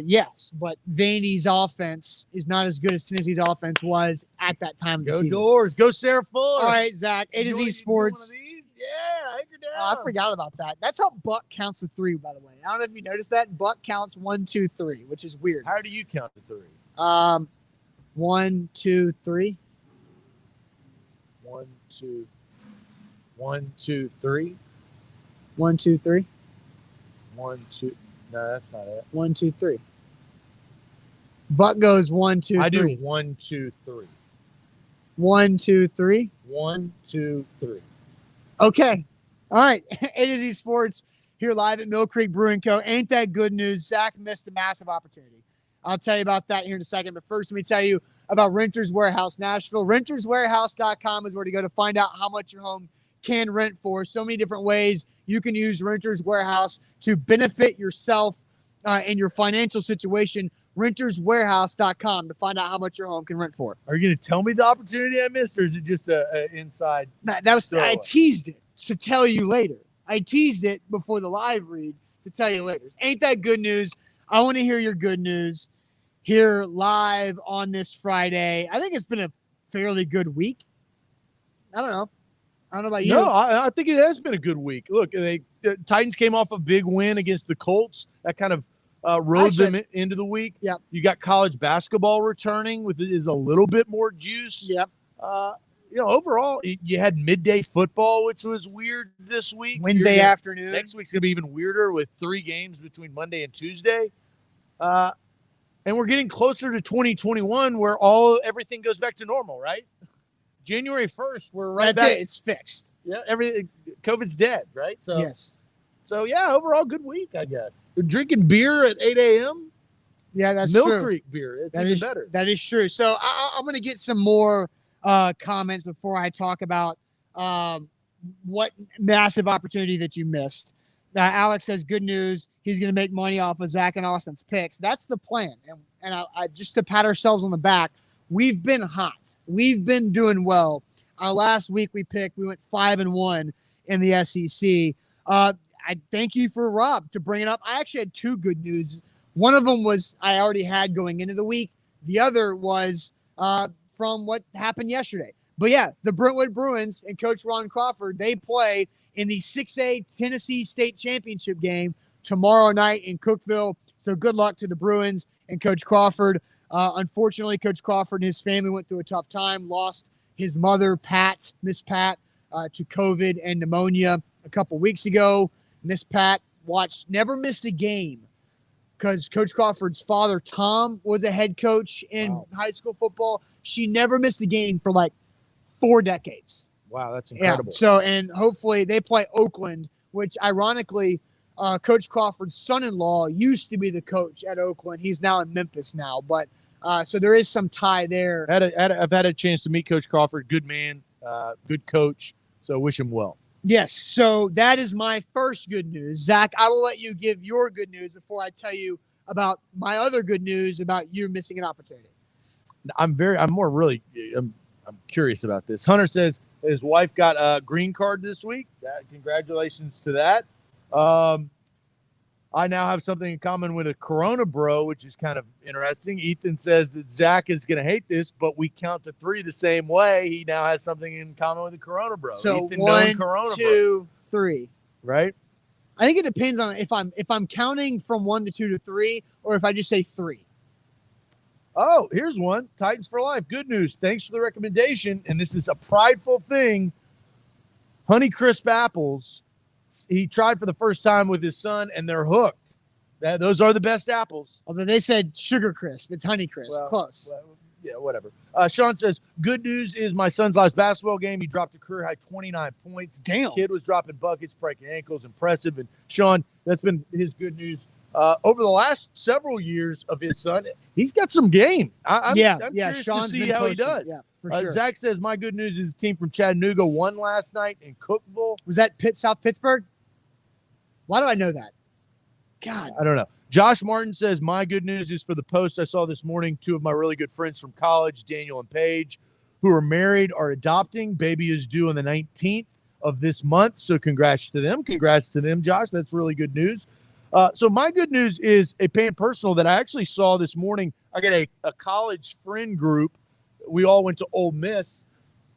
Yes, but Vandy's offense is not as good as Tennessee's offense was at that time of the season. Go Doors. Go Sarah Fuller. All right, Zach. A to Z Sports. Yeah, anchor down. I forgot about that. That's how Buck counts to 3, by the way. I don't know if you noticed that. Buck counts 1, 2, 3, which is weird. How do you count to 3? 1, 2, 3. 1, 2, 1, 2, 3. 1, 2, 3. 1, 2. No, that's not it. 1, 2, 3. Buck goes 1, 2, 3. I do 1, 2, 3. 1, 2, 3. 1, 2, 3. Okay. All right. A to Z Sports here live at Mill Creek Brewing Co. Ain't that good news? Zach missed a massive opportunity. I'll tell you about that here in a second. But first, let me tell you about Renters Warehouse Nashville. RentersWarehouse.com is where to go to find out how much your home can rent for. So many different ways you can use Renters Warehouse to benefit yourself and your financial situation. RentersWarehouse.com to find out how much your home can rent for. Are you going to tell me the opportunity I missed, or is it just a inside? That was I teased it to tell you later. I teased it before the live read to tell you later. Ain't that good news? I want to hear your good news. here live on this Friday. I think it's been a fairly good week. I don't know about you. No, I think it has been a good week. Look, the Titans came off a big win against the Colts. That kind of rode them into the week. Yep. You got college basketball returning, with is a little bit more juice. Yep. Overall, you had midday football, which was weird this week. Wednesday afternoon. Next week's going to be even weirder with 3 games between Monday and Tuesday. And we're getting closer to 2021 where everything goes back to normal, right? January 1st, we're right back. That's it. It's fixed. Yeah, everything. COVID's dead, right? So yes. So yeah, overall good week, I guess. Drinking beer at 8 a.m. Yeah, that's Mill true. Creek beer. It's even better. That is true. So I'm going to get some more comments before I talk about what massive opportunity that you missed. Alex says, good news. He's going to make money off of Zach and Austin's picks. That's the plan. And I just to pat ourselves on the back, we've been hot. We've been doing well. Last week we went 5-1 in the SEC. I thank you for Rob to bring it up. I actually had 2 good news. One of them was I already had going into the week. The other was from what happened yesterday. But yeah, the Brentwood Bruins and Coach Ron Crawford, they play in the 6A Tennessee State Championship game tomorrow night in Cookeville. So good luck to the Bruins and Coach Crawford. Unfortunately, Coach Crawford and his family went through a tough time, lost his mother, Miss Pat, to COVID and pneumonia a couple weeks ago. Miss Pat never missed a game because Coach Crawford's father, Tom, was a head coach in high school football. She never missed a game for like 4 decades. Wow, that's incredible. Yeah. So, and hopefully they play Oakland, which ironically, Coach Crawford's son-in-law used to be the coach at Oakland. He's now in Memphis now, but so there is some tie there. I've had a chance to meet Coach Crawford. Good man, good coach. So wish him well. Yes. So that is my first good news. Zach, I will let you give your good news before I tell you about my other good news about you missing an opportunity. I'm curious about this. Hunter says his wife got a green card this week. Congratulations to that. I now have something in common with a Corona bro, which is kind of interesting. Ethan says that Zach is going to hate this, but we count to 3 the same way. He now has something in common with a Corona bro. So Ethan 1, Corona 2, 3. Right? I think it depends on if I'm counting from 1 to 2 to 3, or if I just say 3. Oh, here's one. Titans for life. Good news. Thanks for the recommendation. And this is a prideful thing. Honeycrisp apples. He tried for the first time with his son, and they're hooked. Those are the best apples. Although they said Sugar Crisp. It's Honeycrisp. Well, close. Yeah, whatever. Sean says, good news is my son's last basketball game. He dropped a career high 29 points. Damn. Kid was dropping buckets, breaking ankles. Impressive. And Sean, that's been his good news. Over the last several years of his son, he's got some game. I'm curious Sean's to see how he does. Yeah, for sure. Zach says, my good news is the team from Chattanooga won last night in Cookeville. Was that South Pittsburgh? Why do I know that? God. I don't know. Josh Martin says, my good news is for the post I saw this morning. 2 of my really good friends from college, Daniel and Paige, who are married, are adopting. Baby is due on the 19th of this month. So congrats to them. Congrats to them, Josh. That's really good news. So my good news is a pan personal that I actually saw this morning. I got a college friend group. We all went to Ole Miss.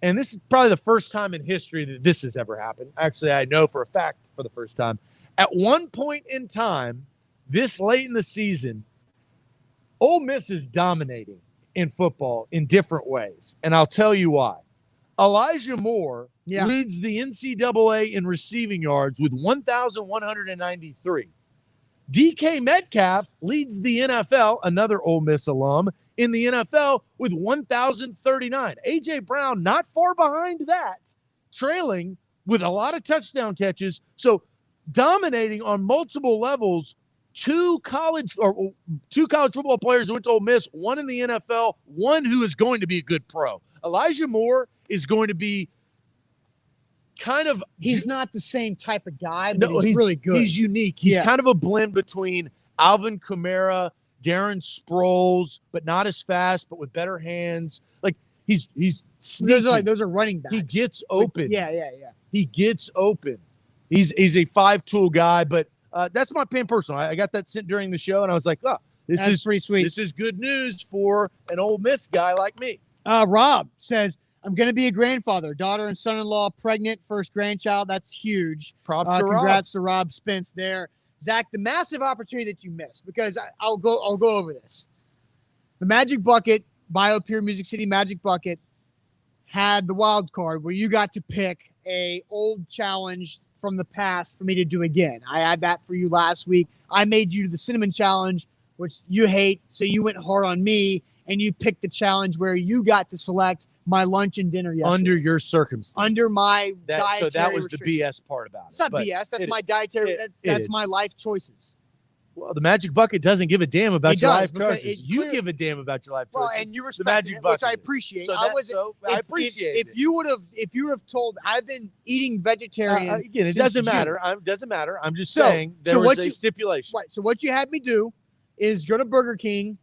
And this is probably the first time in history that this has ever happened. Actually, I know for a fact for the first time. At one point in time, this late in the season, Ole Miss is dominating in football in different ways. And I'll tell you why. Elijah Moore leads the NCAA in receiving yards with 1,193. DK Metcalf leads the NFL, another Ole Miss alum, in the NFL with 1,039. A.J. Brown not far behind that, trailing with a lot of touchdown catches. So dominating on multiple levels. 2 college football players who went to Ole Miss, 1 in the NFL, 1 who is going to be a good pro. Elijah Moore is going to be he's not the same type of guy, but he's really good. He's unique. He's kind of a blend between Alvin Kamara, Darren Sproles, but not as fast, but with better hands. Like he's sneaky. Those are running backs. He gets open. Yeah. He gets open. He's a 5-tool guy, but that's my pan personal. I got that sent during the show, and I was like, oh, That's pretty sweet. This is good news for an Ole Miss guy like me. Rob says, I'm going to be a grandfather. Daughter and son-in-law pregnant, first grandchild. That's huge. Props to Rob. Congrats to Rob Spence there. Zach, the massive opportunity that you missed, because I'll go over this. The Magic Bucket, BioPure Music City Magic Bucket, had the wild card where you got to pick a old challenge from the past for me to do again. I had that for you last week. I made you the cinnamon challenge, which you hate, so you went hard on me, and you picked the challenge where you got to select my lunch and dinner yesterday. Under your circumstances. Under my dietary So that was the restrictions. BS part about it. It's not BS. That's my dietary. That's my life choices. Well, the Magic Bucket doesn't give a damn about your life choices. You give a damn about your life choices. Well, and you respect it, which I appreciate. I appreciate it. If you would have told, I've been eating vegetarian. Again, it doesn't matter. It doesn't matter. I'm just saying there was a stipulation. Right. So what you had me do is go to Burger King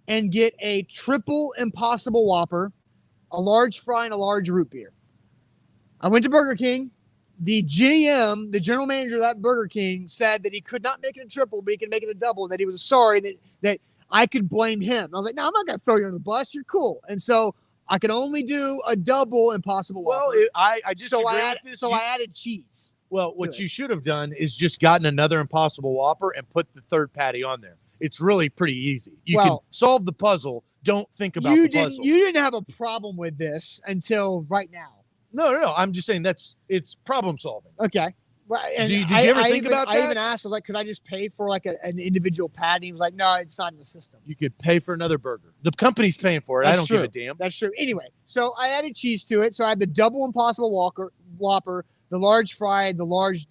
and get a triple Impossible Whopper, a large fry, and a large root beer. I went to Burger King. The GM, the general manager of that Burger King, said that he could not make it a triple, but he could make it a double, and that he was sorry that I could blame him. I was like, no, I'm not going to throw you under the bus. You're cool. And so I could only do a double Impossible Whopper. Well, I disagree with this. So I added cheese. Well, what you should have done is just gotten another Impossible Whopper and put the third patty on there. It's really pretty easy. You can solve the puzzle. Don't think about the puzzle. You didn't have a problem with this until right now. No. I'm just saying it's problem solving. Okay. Well, and did you ever think about that? I even asked, like, could I just pay for like an individual patty? He was like, no, it's not in the system. You could pay for another burger. The company's paying for it. I don't give a damn. That's true. Anyway, so I added cheese to it. So I had the double Impossible Whopper, the large fry, the large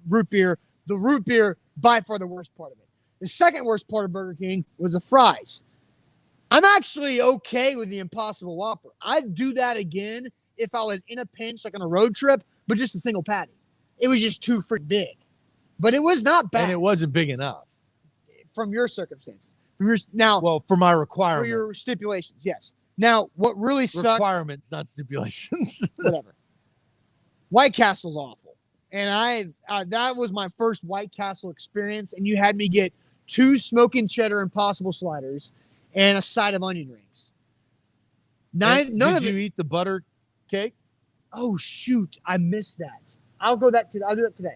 root beer. The root beer, by far the worst part of it. The second worst part of Burger King was the fries. I'm actually okay with the Impossible Whopper. I'd do that again if I was in a pinch, like on a road trip, but just a single patty. It was just too freaking big. But it was not bad. And it wasn't big enough. From your circumstances. For my requirements. For your stipulations, yes. Now, what really sucks... Requirements, not stipulations. Whatever. White Castle's awful. And that was my first White Castle experience, and you had me get 2 smoking cheddar Impossible sliders and a side of onion rings. Did you eat the butter cake? Oh, shoot. I missed that. I'll do that today.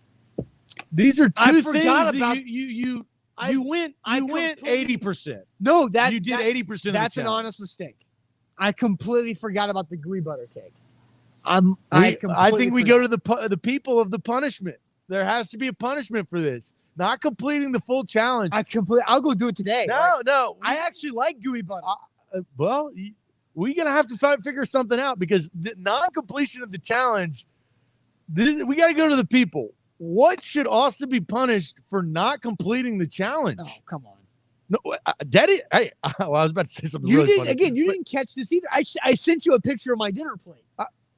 These are two things that you went 80%. No, you did 80%. That's an honest mistake. I completely forgot about the gooey butter cake. I think we go to the people of the punishment. There has to be a punishment for this. Not completing the full challenge. I'll go do it today. No. I actually like gooey butter. We're gonna have to figure something out, because the non-completion of the challenge. We got to go to the people. What should Austin be punished for not completing the challenge? Oh, come on. No, Daddy. Hey, I was about to say something. You really funny. You didn't catch this either. I sent you a picture of my dinner plate.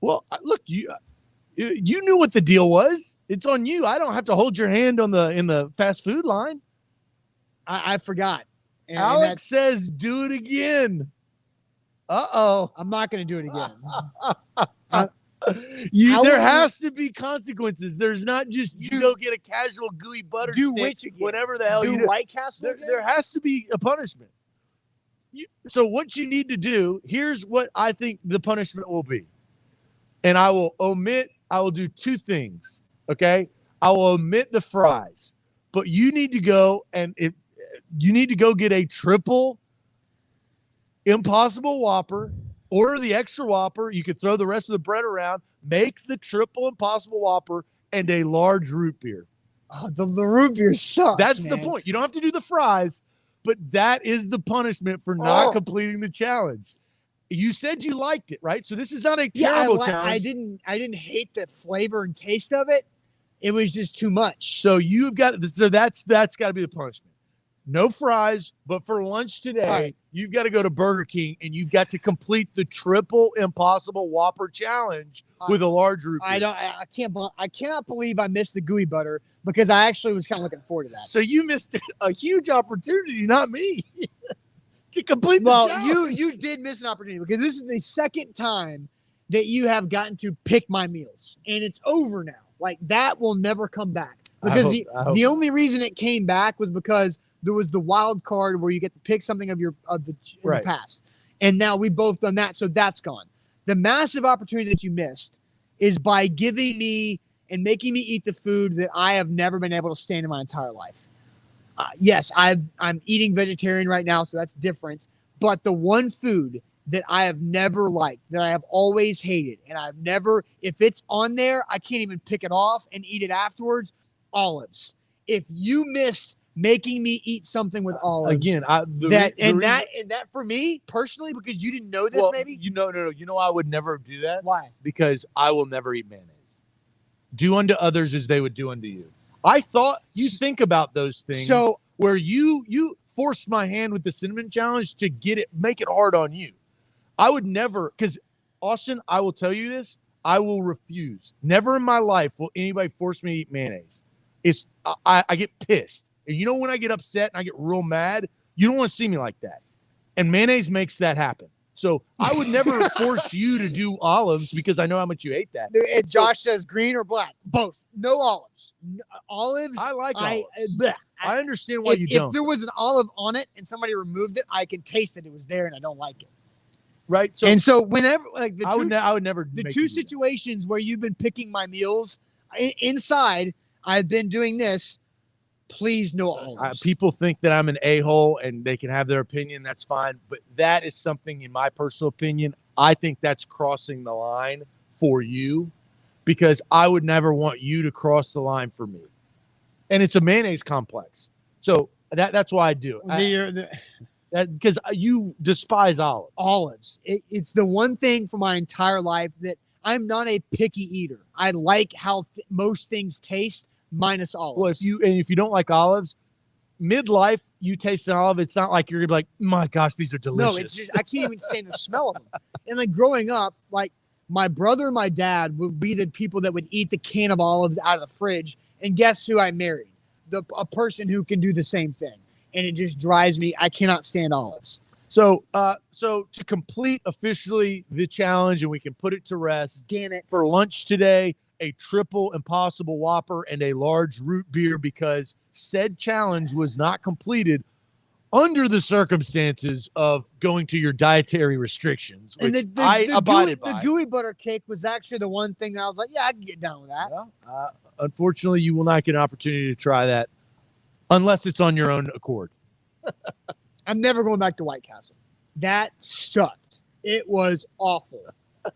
Look, you knew what the deal was. It's on you. I don't have to hold your hand in the fast food line. I forgot. Alex says, "Do it again." I'm not going to do it again. There has to be consequences. There's not just you go get a casual gooey butter stick whenever the hell you do. White Castle. There has to be a punishment. So what you need to do, here's what I think the punishment will be. And I will do 2 things. Okay. I will omit the fries, but you need to go get a triple Impossible Whopper. Order the extra Whopper. You could throw the rest of the bread around. Make the triple Impossible Whopper and a large root beer. Oh, the root beer sucks. That's the point. You don't have to do the fries, but that is the punishment for not completing the challenge. You said you liked it, right? So this is not a terrible challenge. I didn't hate the flavor and taste of it. It was just too much. So that's got to be the punishment. No fries, but for lunch today, you've got to go to Burger King and you've got to complete the triple Impossible Whopper challenge with a large root beer. I cannot believe I missed the gooey butter, because I actually was kind of looking forward to that. So you missed a huge opportunity, not me, to complete the challenge. You did miss an opportunity, because this is the second time that you have gotten to pick my meals, and it's over now. Like, that will never come back, because the only reason it came back was because there was the wild card where you get to pick something in Right. the past. And now we've both done that, so that's gone. The massive opportunity that you missed is by giving me and making me eat the food that I have never been able to stand in my entire life. Yes, I'm eating vegetarian right now, so that's different. But the one food that I have never liked, that I have always hated, and I've never, if it's on there, I can't even pick it off and eat it afterwards, olives. If you missed making me eat something with olives, Again, that for me personally, because you didn't know this, maybe. No. You know, I would never do that Why? because I will never eat mayonnaise. Do unto others as they would do unto you. I thought you think about those things. So where you forced my hand with the cinnamon challenge to make it hard on you. I would never, because Austin, I will tell you this, I will refuse. Never in my life will anybody force me to eat mayonnaise. I get pissed. And you know when I get upset and I get real mad, you don't want to see me like that. And mayonnaise makes that happen. So I would never force you to do olives because I know how much you hate that. And Josh says green or black, both. No olives. Olives. I like olives. Bleh. I understand why you don't. If there was an olive on it and somebody removed it, I can taste that it was there and I don't like it. Right. So whenever, like I would never. The two situations where you've been picking my meals inside, I've been doing this. Please, no olives. People think that I'm an a-hole and they can have their opinion. That's fine. But that is something, in my personal opinion, I think that's crossing the line for you because I would never want you to cross the line for me. And it's a mayonnaise complex. So that's why I do it. Because you despise olives. Olives. It's the one thing for my entire life that I'm not a picky eater. I like how most things taste. Minus olives. Well, if you don't like olives, midlife you taste an olive, it's not like you're gonna be like, my gosh, these are delicious. No, it's just I can't even stand the smell of them. And like growing up, like my brother and my dad would be the people that would eat the can of olives out of the fridge. And guess who I married? A person who can do the same thing. And it just drives me. I cannot stand olives. So to complete officially the challenge, and we can put it to rest. Damn it. For lunch today, a triple Impossible Whopper and a large root beer because said challenge was not completed under the circumstances of going to your dietary restrictions, which I abided by. The gooey butter cake was actually the one thing that I was like, yeah, I can get down with that. Yeah. Unfortunately, you will not get an opportunity to try that unless it's on your own accord. I'm never going back to White Castle. That sucked. It was awful.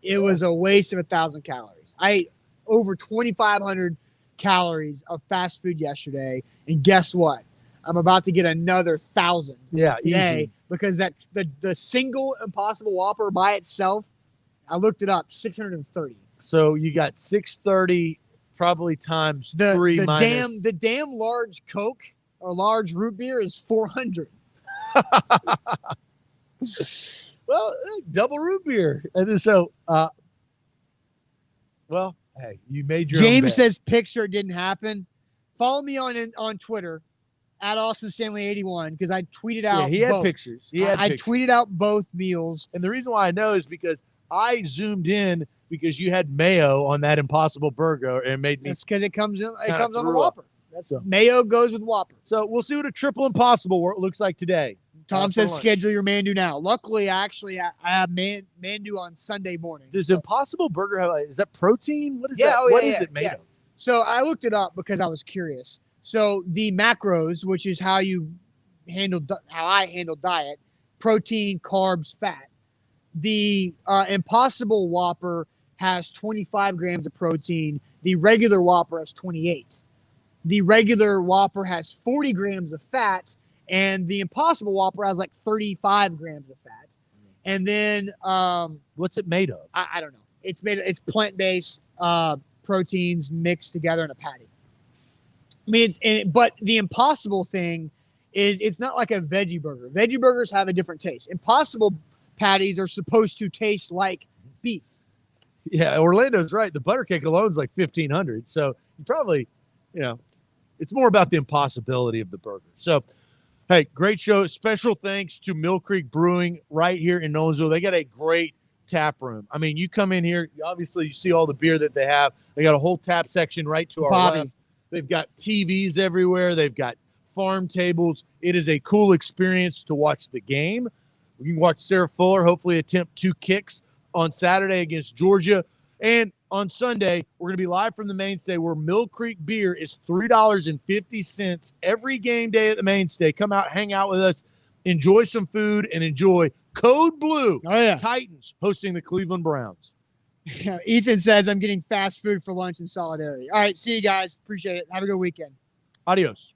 It was a waste of 1,000 calories. I ate over 2,500 calories of fast food yesterday, and guess what? I'm about to get another 1,000 today easy. Because the single Impossible Whopper by itself, I looked it up, 630. So you got 630 probably times three minus the damn large Coke or large root beer is 400. Well, double root beer. And so well, hey, you made your own James bet. says picture didn't happen. Follow me on Twitter at Austin Stanley 81 because I tweeted out. He had both. pictures. I tweeted out both meals, and the reason why I know is because I zoomed in because you had mayo on that Impossible Burger, and it made me. That's because it comes on the Whopper. That's so. Mayo goes with Whopper. So we'll see what a triple Impossible looks like today. Tom says schedule your Mandu now. Luckily, actually, I have Mandu on Sunday morning. Does Impossible Burger have? Is that protein? What is that? What is it made of? So I looked it up because I was curious. So the macros, which is how I handle diet, protein, carbs, fat. The Impossible Whopper has 25 grams of protein. The regular Whopper has 28. The regular Whopper has 40 grams of fat, and the Impossible Whopper has like 35 grams of fat. And then what's it made of? I don't know. It's plant-based proteins mixed together in a patty. I mean, but the Impossible thing is it's not like a veggie burger. Veggie burgers have a different taste. Impossible patties are supposed to taste like beef. Yeah, Orlando's right. The butter cake alone is like $1,500. So you probably, it's more about the impossibility of the burger. So, hey, great show. Special thanks to Mill Creek Brewing right here in Nolensville. They got a great tap room. I mean, you come in here, obviously you see all the beer that they have. They got a whole tap section right to our left. They've got TVs everywhere. They've got farm tables. It is a cool experience to watch the game. We can watch Sarah Fuller hopefully attempt 2 kicks on Saturday against Georgia. And on Sunday, we're going to be live from the Mainstay, where Mill Creek beer is $3.50 every game day at the Mainstay. Come out, hang out with us, enjoy some food, and enjoy Code Blue. Oh, yeah. Titans hosting the Cleveland Browns. Ethan says, I'm getting fast food for lunch in solidarity. All right, see you guys. Appreciate it. Have a good weekend. Adios.